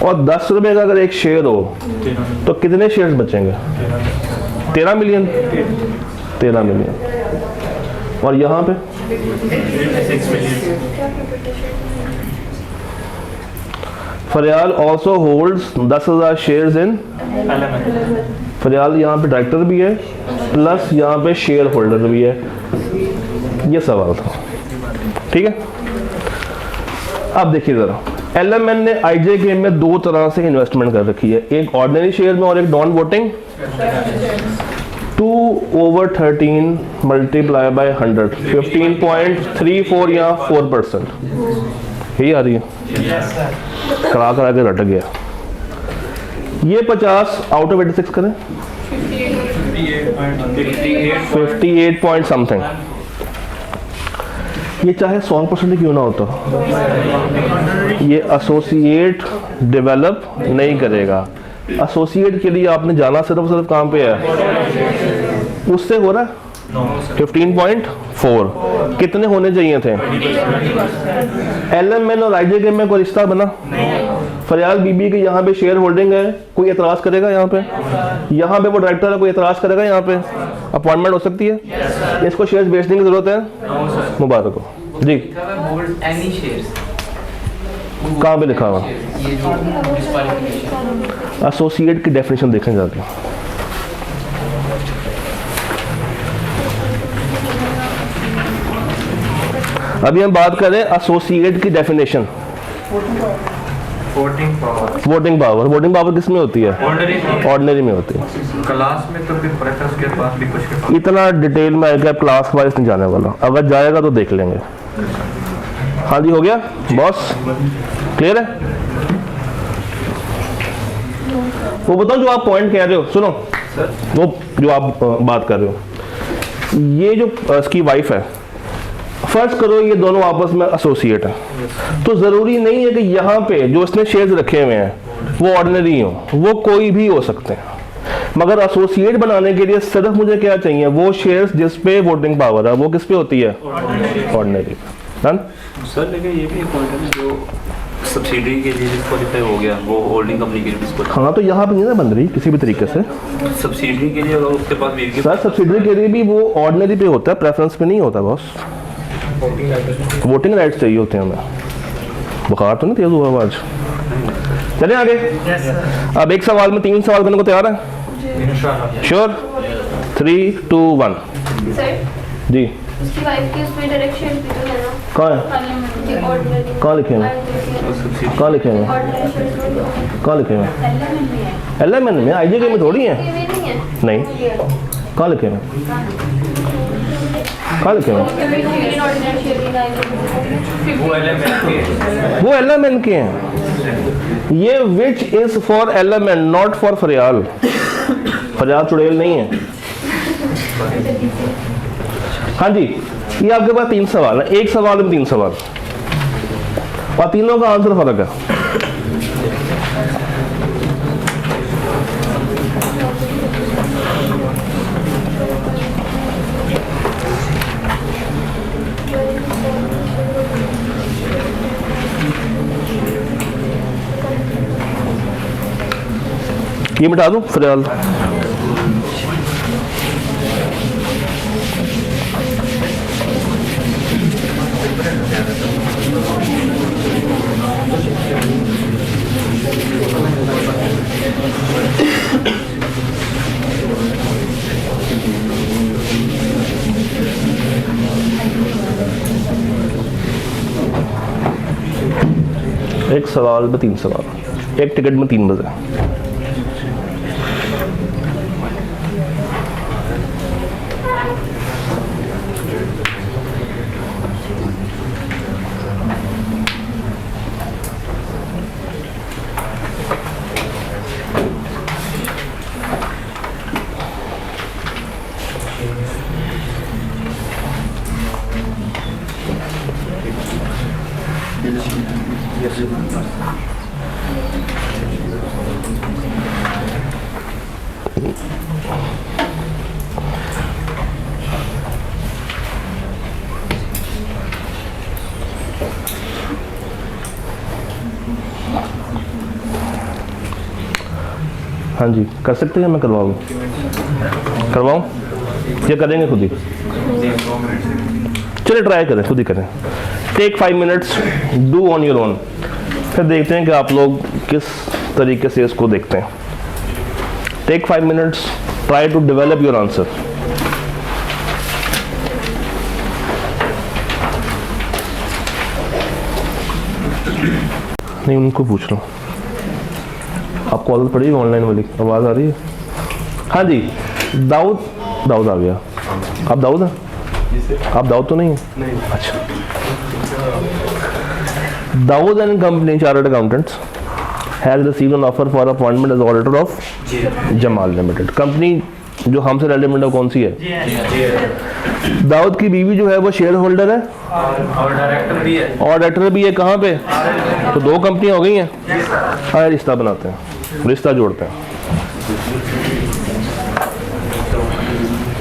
और 10 रुपए का अगर एक शेयर हो तो कितने शेयर्स बचेंगे? 13 मिलियन। 13 मिलियन। और यहाँ पे 6 million. Fariyal also holds 10,000 shares in. फरियाल यहाँ पे डायरेक्टर भी है प्लस यहाँ पे शेयर होल्डर भी है। ये सवाल था, ठीक है। अब देखिए जरा, LMN ने IJK में दो तरह से इन्वेस्टमेंट कर रखी है, एक ऑर्डिनरी शेयर में और एक नॉन वोटिंग। 2/13 मल्टीप्लाई बाय 100, 15.34 या 4%। यही आ रही है, करा करा के रट गया। ये 50 आउट ऑफ 86 करें, 58 पॉइंट समथिंग। ये चाहे 100% क्यों ना होता, ये एसोसिएट डेवलप नहीं करेगा। एसोसिएट के लिए आपने जाना सिर्फ कहाँ पे है? उससे हो रहा है 15.4। कितने होने चाहिए थे? LMN और IJK में कोई रिश्ता बना? फरियाल बीबी के यहाँ पे शेयर होल्डिंग है, कोई एतराज करेगा? यहाँ पे वो डायरेक्टर है, कोई एतराज करेगा? यहाँ पे अपॉइंटमेंट हो सकती है। इसको शेयर्स बेचने की जरूरत है? मुबारक हो जी। कहाँ पे लिखा हुआ? एसोसिएट की डेफिनेशन देखने जाते हैं। अभी हम बात करें एसोसिएट की डेफिनेशन। वोटिंग पावर किस में होती है? ऑर्डिनरी में होती है। क्लास में तो फिर प्रेफरेंस के पास भी कुछ इतना डिटेल में आएगा, क्लास वाइज नहीं जाने वाला, अगर जाएगा तो देख लेंगे। हाँ जी, हो गया बॉस, क्लियर है? वो बताओ जो आप पॉइंट कह रहे हो, सुनो वो जो आप बात कर रहे हो, ये जो इसकी वाइफ है, फर्ज करो ये दोनों आपस में एसोसिएट है, तो जरूरी नहीं है कि यहाँ पे जो इसने शेयर्स रखे हुए हैं वो ऑर्डिनरी हो, वो कोई भी हो सकते हैं। मगर एसोसिएट बनाने के लिए सिर्फ मुझे क्या चाहिए? वो शेयर्स जिस पे वोटिंग पावर है, वो किस पे होती है? ऑर्डिनरी। सर लेकिन ये भी एक पॉइंट है जो सब्सिडी के लिए डिस्क्वालीफाई हो गया, वो होल्डिंग कंपनी के लिए डिस्क्वालीफाई। हाँ, तो यहाँ पे नहीं ना बन रही किसी भी तरीके से। सब्सिडी के लिए अगर उसके पास भी सर सब्सिडी के लिए भी वो ऑर्डिनरी पे होता है, प्रेफरेंस पे नहीं होता बॉस। वोटिंग राइट्स चाहिए होते हैं हमें। बुखार तो नहीं तेज हुआ आज? चले आगे। अब एक सवाल में 3 सवाल करने को तैयार है? श्योर? 3, 2, 1 सर, जी। उसकी वाइफ की उसमें डायरेक्शन भी तो है ना? कहाँ है? ऑर्डिनरी कहाँ लिखे हैं? कहाँ लिखे हैं? कहाँ लिखे हैं? LMN में, IJK में थोड़ी है। नहीं, कहाँ लिखे हैं? कहाँ लिखे हैं? वो LMN के हैं। ये which is for LMN, not for फरियाल। फरियाल चुड़ैल नहीं है। हाँ जी, ये आपके पास 3 सवाल है, एक सवाल में 3 सवाल और तीनों का आंसर फर्क है। ये मिटा दूं फिलहाल। एक सवाल में 3 सवाल, एक टिकट में 3 बजे। हाँ जी, कर सकते हैं? मैं करवाऊँ या करेंगे खुद ही? चलिए ट्राई करें, खुद ही करें। Take 5 minutes, do on your own. फिर देखते हैं कि आप लोग किस तरीके से इसको देखते हैं। Take 5 minutes, try to develop your answer. नहीं, उनको पूछ रहा हूँ। आपको आदत पड़ी ऑनलाइन वाली? आवाज़ आ रही है? हाँ जी, दाऊद आ गया। आप दाऊद हैं? आप दाऊद तो नहीं है? नहीं। अच्छा। Dawood and company chartered accountants has received an offer for appointment as auditor of Jamal limited. Company जो हमसे रेलिवेंट है कौन सी है? दाऊद की बीवी जो है वो शेयर होल्डर है और डायरेक्टर भी है। कहाँ पे? तो 2 कंपनियां हो गई हैं। हाँ, रिश्ता बनाते हैं, रिश्ता जोड़ते हैं।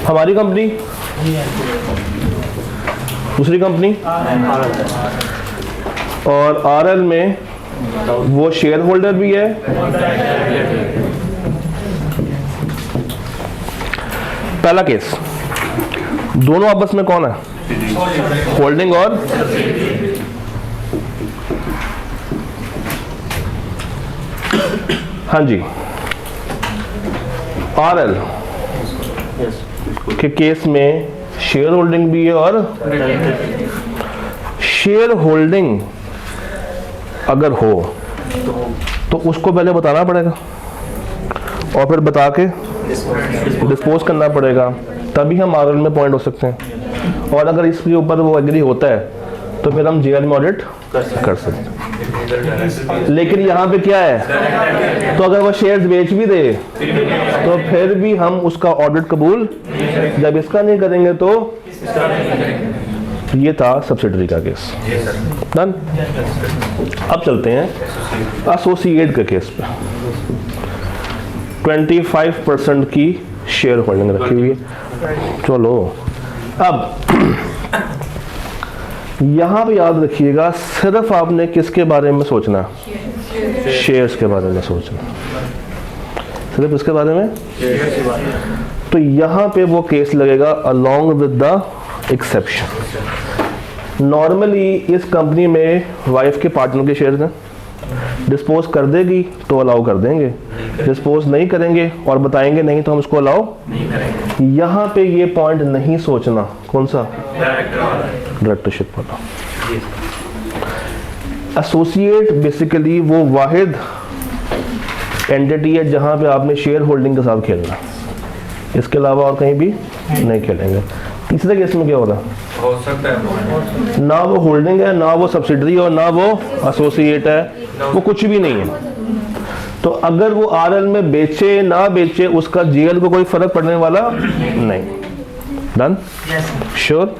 हमारी कंपनी, दूसरी कंपनी, और RL में वो शेयर होल्डर भी है। पहला केस, दोनों आपस में कौन है? होल्डिंग और हाँ जी, RL के केस में शेयर होल्डिंग भी है और शेयर होल्डिंग अगर हो तो उसको पहले बताना पड़ेगा और फिर बता के डिस्पोज करना पड़ेगा, तभी हम RL में पॉइंट हो सकते हैं। और अगर इसके ऊपर वो एग्री होता है तो फिर हम GL में ऑडिट कर सकते हैं। लेकिन यहाँ पे क्या है, तो अगर वो शेयर्स बेच भी दे तो फिर भी हम उसका ऑडिट कबूल जब इसका नहीं करेंगे। तो ये था सब्सिडरी का केस। डन। अब चलते हैं एसोसिएट के केस पे। 25% की शेयर होल्डिंग रखी हुई है। चलो अब यहाँ पे याद रखिएगा, सिर्फ आपने किसके बारे में सोचना? शेयर्स के बारे में सोचना, सिर्फ इसके बारे में। तो यहाँ पे वो केस लगेगा along with the exception. Normally इस कंपनी में वाइफ के पार्टनर के शेयर्स हैं, डिस्पोज कर देगी तो अलाउ कर देंगे, डिस्पोज नहीं करेंगे और बताएंगे नहीं तो हम इसको अलाउ नहीं करेंगे। यहाँ पे ये पॉइंट नहीं सोचना। कौन सा? डायरेक्टर वाला। डायरेक्टरशिप वाला। जी। एसोसिएट बेसिकली वो वाहिद एंटिटी है जहाँ पे आपने शेयर होल्डिंग के साथ खेलना, इसके अलावा और कहीं भी नहीं खेलेंगे। तीसरे केस में क्या होगा? हो सकता है ना वो होल्डिंग है, ना वो सब्सिडरी और ना वो एसोसिएट है, वो कुछ भी नहीं है। तो अगर वो आरएल में बेचे ना बेचे उसका जीएल को कोई फर्क पड़ने वाला नहीं। डन? श्योर?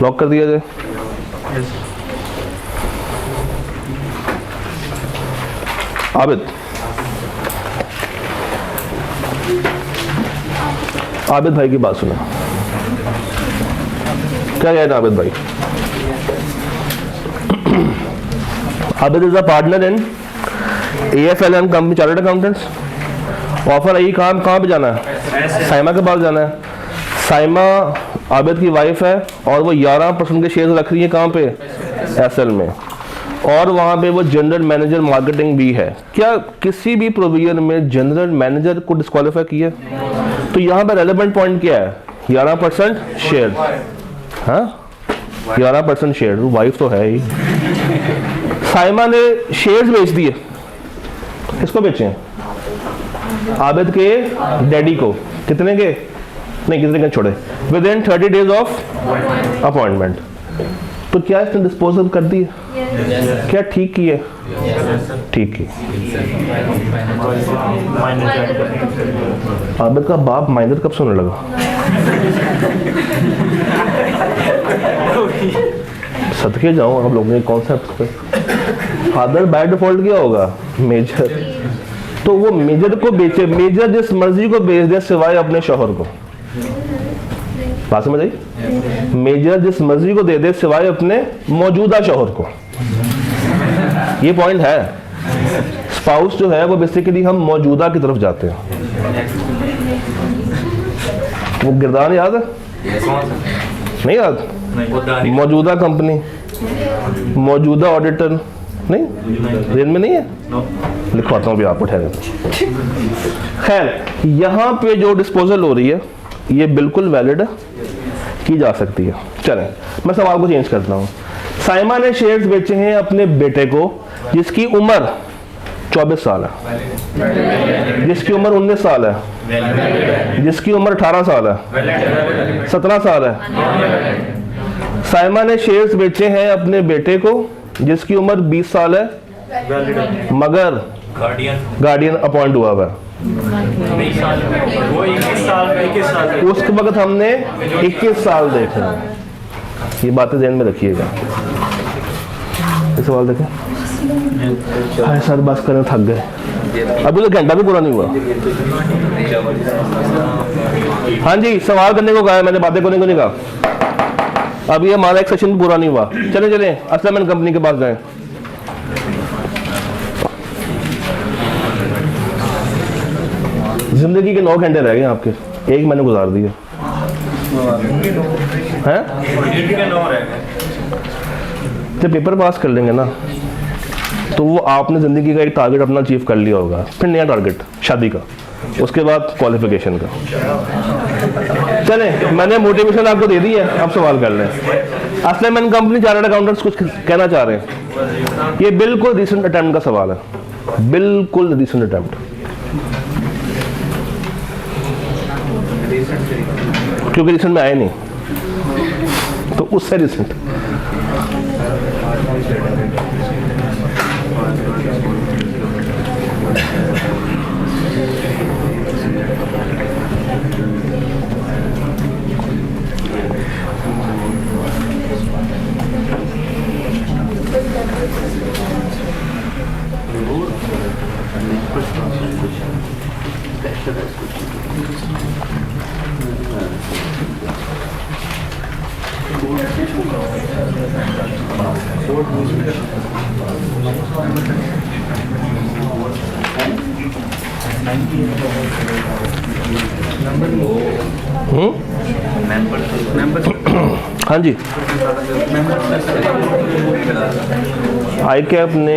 लॉक कर दिया जाए। आबिद, आबिद भाई की बात सुना। क्या कहना आबिद भाई? Abid is a partner in AFL company, chartered accountants. Offer आई, काम कहाँ पे जाना है? साइमा के पास जाना है। साइमा आबिद की वाइफ है और वो 11% के शेयर रख रही है। कहाँ पे? एसएल में। और वहाँ पे वो जनरल मैनेजर मार्केटिंग भी है। क्या किसी भी प्रोविजन में जनरल मैनेजर को डिस्क्वालीफाई किया? तो यहाँ पे रेलेवेंट पॉइंट क्या है? 11% शेयर। हाँ, 11% शेयर, वाइफ तो है ही। साइमा ने शेयर्स बेच दिए। किसको बेचे? आबिद के डैडी को। कितने के? नहीं, कितने के छोड़े? With in 30 days of appointment. तो क्या इसने डिस्पोजल कर दी? क्या ठीक की है? ठीक की। आबिद का बाप माइनर कब से होने लगा? सदके जाऊं आप लोगों के कॉन्सेप्ट पे। फादर बाय डिफॉल्ट क्या होगा? मेजर। तो वो मेजर को बेचे, मेजर जिस मर्जी को बेच दे सिवाय अपने शौहर को। बात समझ आई? मेजर जिस मर्जी को दे दे सिवाय अपने मौजूदा शौहर को। ये पॉइंट है। स्पाउस जो है वो बेसिकली हम मौजूदा की तरफ जाते हैं। वो गिरदान याद है? नहीं याद? मौजूदा कंपनी, मौजूदा ऑडिटर। नहीं, रेन में नहीं है? लिखवाता हूँ भी आपको, ठहरे। खैर, यहाँ पे जो डिस्पोजल हो रही है ये बिल्कुल वैलिड है, की जा सकती है। चलें, मैं सवाल को चेंज करता हूँ। साइमा ने शेयर्स बेचे हैं अपने बेटे को जिसकी उम्र 24 साल है, जिसकी उम्र 19 साल है, जिसकी उम्र 18 साल है, 17 साल है। साइमा ने शेयर्स बेचे हैं अपने बेटे को जिसकी उम्र 20 साल है, मगर गार्डियन अपॉइंट हुआ हुआ है। वो 21 साल उस वक्त हमने 21 साल देखा। ये बातें ध्यान में रखिएगा। ये सवाल देखें। हाय सर, बस करने थक गए, अभी तो घंटा भी पूरा नहीं हुआ। हाँ जी, सवाल करने को कहा है मैंने, बातें करने को नहीं कहा। अभी हमारा एक सेशन पूरा नहीं हुआ। चले चले असलमन कंपनी के पास जाएं। जिंदगी के 9 घंटे रह गए आपके, एक मैंने गुजार दिया है। जब पेपर पास कर लेंगे ना तो वो आपने जिंदगी का एक टारगेट अपना अचीव कर लिया होगा। फिर नया टारगेट शादी का, उसके बाद क्वालिफिकेशन का। चलें, मैंने मोटिवेशन आपको दे दी है, अब सवाल कर लें। असलमन कंपनी चार्टर्ड अकाउंटेंट्स कुछ कहना चाह रहे हैं। ये बिल्कुल रिसेंट अटेम्प्ट का सवाल है, बिल्कुल रिसेंट अटेम्प्ट, क्योंकि रिसेंट में आए नहीं तो उससे रिसेंट। हाँ जी, आई कैप ने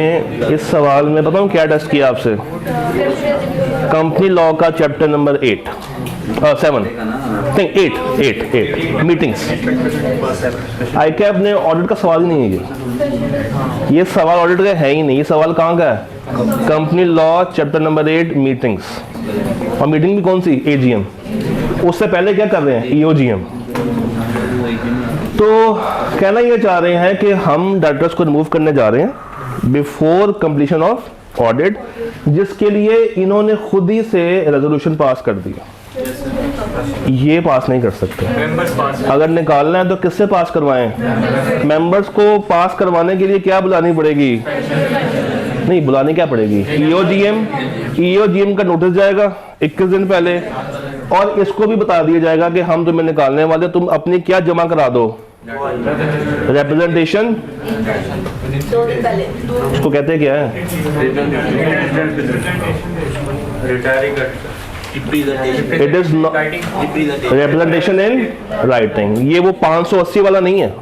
इस सवाल में बताऊँ क्या टेस्ट किया आपसे? कंपनी लॉ का चैप्टर नंबर 7 नहीं 8 मीटिंग्स। आई कैप ने ऑडिट का सवाल ही नहीं है ये सवाल ऑडिट का है ही नहीं। ये सवाल कहाँ का है? Company law chapter number 8 meetings. और मीटिंग भी कौन सी? एजीएम। उससे पहले क्या कर रहे हैं? ईओजीएम। तो कहना ये चाह रहे हैं कि हम डायरेक्टर्स को रिमूव करने जा रहे हैं बिफोर कंप्लीशन ऑफ ऑडिट, जिसके लिए इन्होंने खुद ही से रेजोल्यूशन पास कर दिया। ये पास नहीं कर सकते। अगर निकालना है तो किससे पास करवाएं? मेंबर्स को पास करवाने के लिए क्या बुलानी पड़ेगी? नहीं, बुलानी क्या पड़ेगी? ईओजीएम का नोटिस जाएगा 21 दिन पहले, और इसको भी बता दिया जाएगा कि हम तुम्हें निकालने वाले, तुम अपनी क्या जमा करा दो? रिप्रेजेंटेशन। उसको कहते हैं क्या है? It is representation in writing. ये वो 580 वाला नहीं है,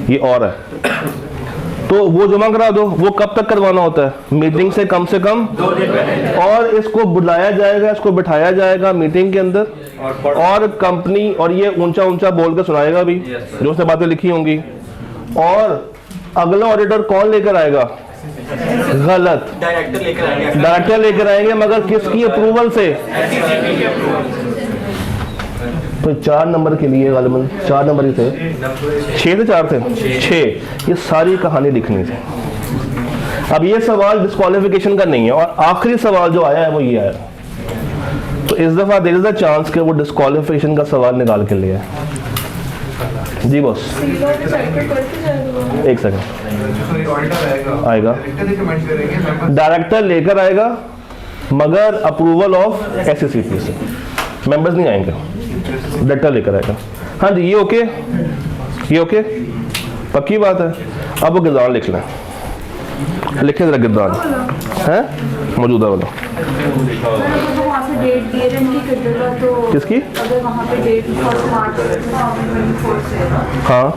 ये और है। तो वो जमा करा दो। वो कब तक करवाना होता है? मीटिंग से कम 2 दिन पहले। और इसको बुलाया जाएगा, इसको बिठाया जाएगा मीटिंग के अंदर, और कंपनी, और ये ऊंचा ऊंचा बोल के सुनाएगा भी जो उसने बातें लिखी होंगी। और अगला ऑडिटर कौन लेकर आएगा? गलत, डायरेक्टर लेकर आएंगे, मगर किसकी अप्रूवल से? तो 4 नंबर के लिए गालिबन 4 नंबर ही थे, 6 थे, 4 थे, 6। ये सारी कहानी लिखनी थी। अब ये सवाल डिस्क्वालिफिकेशन का नहीं है, और आखिरी सवाल जो आया है वो ये आया। तो इस दफा देयर इज अ चांस कि वो डिस्क्वालिफिकेशन का सवाल निकाल के लिए। जी बॉस, एक सेकंड आएगा, डायरेक्टर लेकर आएगा, मगर अप्रूवल ऑफ एससीसीपी से। मेंबर्स नहीं आएंगे, डायरेक्टर लेकर आएगा। हाँ जी, ये ओके, ये ओके, पक्की बात है। अब वो गिरदान लिख लें, लिखे जरा गिरदान है मौजूदा वाला। किसकी? अगर वहाँ पे डेट 1 मार्च 2024 से, हाँ,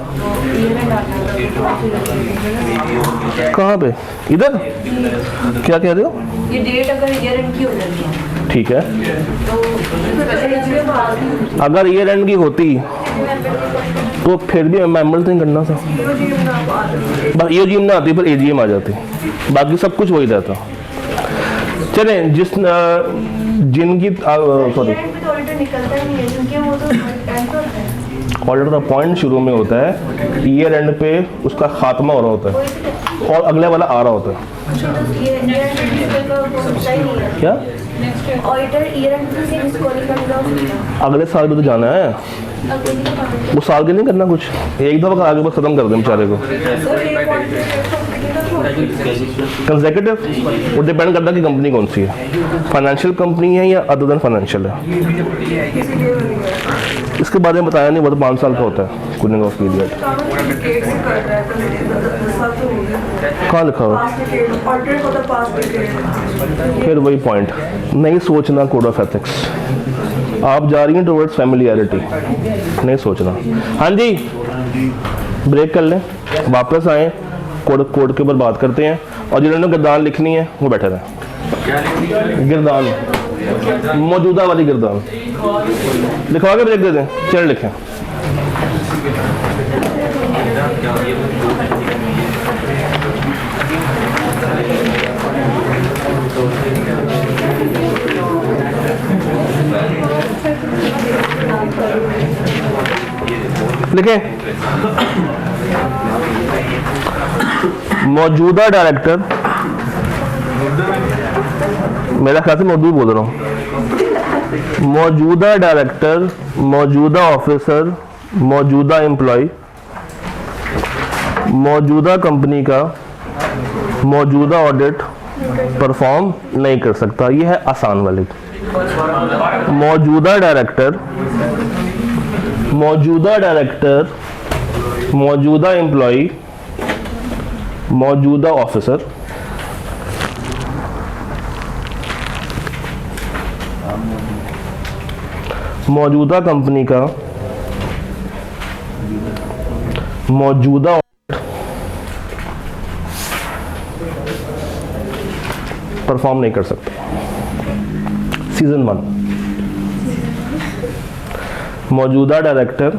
कहाँ पे? इधर? क्या कह रहे हो? ये डेट अगर ईयर एंड की हो जाती है, ठीक है, तो अगर ईयर एंड की होती तो फिर भी मेंबर्स नहीं करना था, बस ईओजीएम ना आती, फिर एजीएम आ जाती, बाकी सब कुछ वही रहता। चलें, जिनकी सॉरी, ऑडिटर का पॉइंट शुरू में होता है, ईयर एंड पे उसका खात्मा हो रहा होता है और अगले वाला आ रहा होता है। क्या ऑडिटर ईयर एंड से डिस्क्वालीफाई? अगले साल भी तो जाना है, वो साल के नहीं करना कुछ, एक दफा आगे बस खत्म कर दें बेचारे को। कंसेक्यूटिव वो डिपेंड करता है कि कंपनी कौन सी है, फाइनेंशियल कंपनी है या अदर देन फाइनेंशियल है। इसके बारे में बताया नहीं, वो तो 5 साल का होता है कूलिंग ऑफ पीरियड। कहाँ लिखा हुआ? फिर वही पॉइंट, नहीं सोचना कोड ऑफ एथिक्स। आप जा रही हैं टुवर्ड्स फैमिलियरिटी, नहीं सोचना। हाँ जी, ब्रेक कर लें, वापस आए, कोड के ऊपर बात करते हैं। और जिन्होंने गिरदान लिखनी है वो बैठे रहें। गिरदान, मौजूदा वाली गिरदान लिखवा के ब्रेक दे दें। चल लिखें। लिखें, मौजूदा डायरेक्टर, मेरा ख्याल से मौजूद बोल रहा हूँ, मौजूदा डायरेक्टर, मौजूदा ऑफिसर, मौजूदा एम्प्लॉय, मौजूदा कंपनी का मौजूदा ऑडिट परफॉर्म नहीं कर सकता। यह है आसान वाली। मौजूदा डायरेक्टर, मौजूदा डायरेक्टर, मौजूदा एम्प्लॉय, मौजूदा ऑफिसर, मौजूदा कंपनी का मौजूदा परफॉर्म नहीं कर सकता। सीजन 1, मौजूदा डायरेक्टर,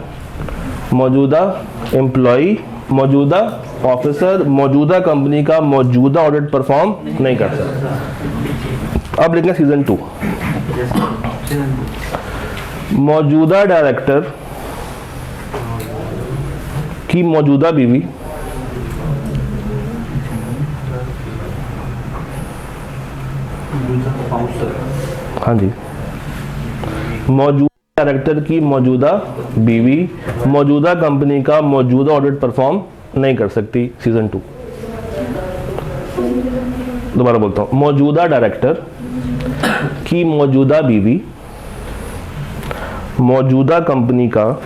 मौजूदा एम्प्लॉय, मौजूदा ऑफिसर मौजूदा कंपनी का मौजूदा ऑडिट परफॉर्म नहीं कर सकता। अब लिखें सीजन 2, मौजूदा डायरेक्टर की मौजूदा बीवी हाँ जी, मौजूदा डायरेक्टर की मौजूदा बीवी मौजूदा कंपनी का मौजूदा ऑडिट परफॉर्म नहीं कर सकती। सीजन 2, दोबारा बोलता हूं, मौजूदा डायरेक्टर की मौजूदा बीवी मौजूदा कंपनी का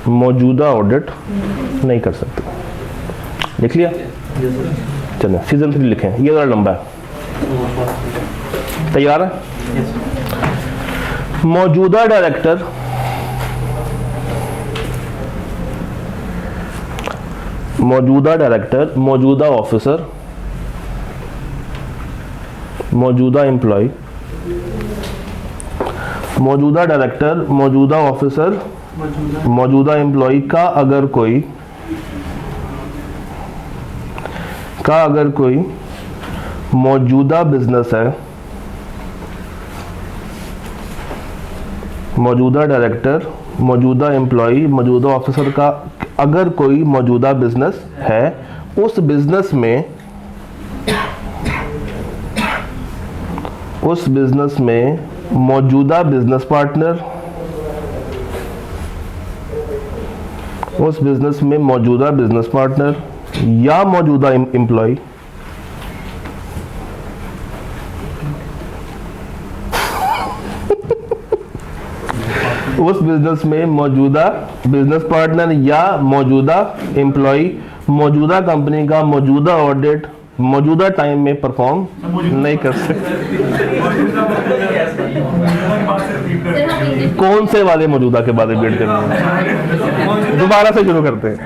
मौजूदा ऑडिट नहीं कर सकती। लिख लिया? चलें सीजन 3 लिखें, ये ज़रा लंबा है। तैयार है? मौजूदा डायरेक्टर मौजूदा ऑफिसर मौजूदा एम्प्लॉय, मौजूदा डायरेक्टर मौजूदा ऑफिसर मौजूदा एम्प्लॉय का अगर कोई मौजूदा बिजनेस है, मौजूदा डायरेक्टर मौजूदा एम्प्लॉय मौजूदा ऑफिसर का अगर कोई मौजूदा बिजनेस है, उस बिजनेस में मौजूदा बिजनेस पार्टनर, उस बिजनेस में मौजूदा बिजनेस पार्टनर या मौजूदा एम्प्लॉय उस बिजनेस में मौजूदा बिजनेस पार्टनर या मौजूदा एम्प्लॉय मौजूदा कंपनी का मौजूदा ऑडिट मौजूदा टाइम में परफॉर्म नहीं कर सकते। कौन से वाले मौजूदा के बाद रिपीट करना? दोबारा से शुरू करते हैं।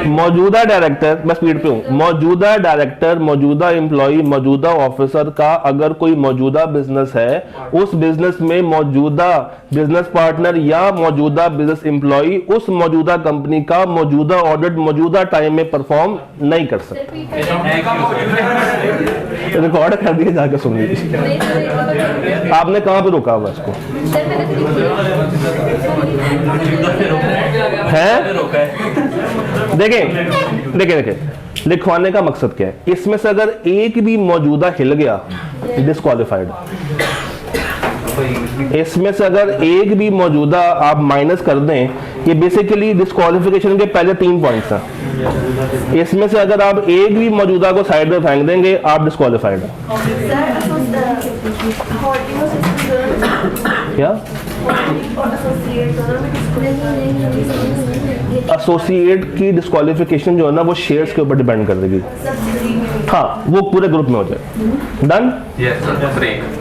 मौजूदा डायरेक्टर, मैं स्पीड पे हूं, मौजूदा डायरेक्टर मौजूदा एम्प्लॉय मौजूदा ऑफिसर का अगर कोई मौजूदा बिजनेस है, उस बिजनेस में मौजूदा बिजनेस पार्टनर या मौजूदा बिजनेस एम्प्लॉय उस मौजूदा कंपनी का मौजूदा ऑडिट मौजूदा टाइम में परफॉर्म नहीं कर सकते। रिकॉर्ड कर दिए, जाकर सुन लीजिए। आपने कहां पे रोका हुआ इसको? है? देखें लिखवाने का मकसद क्या है। इसमें से अगर एक भी मौजूदा हिल गया, डिस्क्वालिफाइड। इसमें से अगर एक भी मौजूदा आप माइनस कर दें, ये बेसिकली डिस्क्वालिफिकेशन के पहले 3 पॉइंट्स हैं। इसमें से अगर आप एक भी मौजूदा को साइड में फेंक देंगे, आप डिस्क्वालिफाइड हैं। क्या एसोसिएट की डिस्क्वालिफिकेशन जो है ना, वो शेयर्स के ऊपर डिपेंड कर देगी। हाँ, वो पूरे ग्रुप में हो जाए। डन?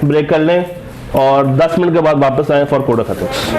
ब्रेक कर लें और 10 मिनट के बाद वापस आए फॉर कोड ऑफ एथिक्स।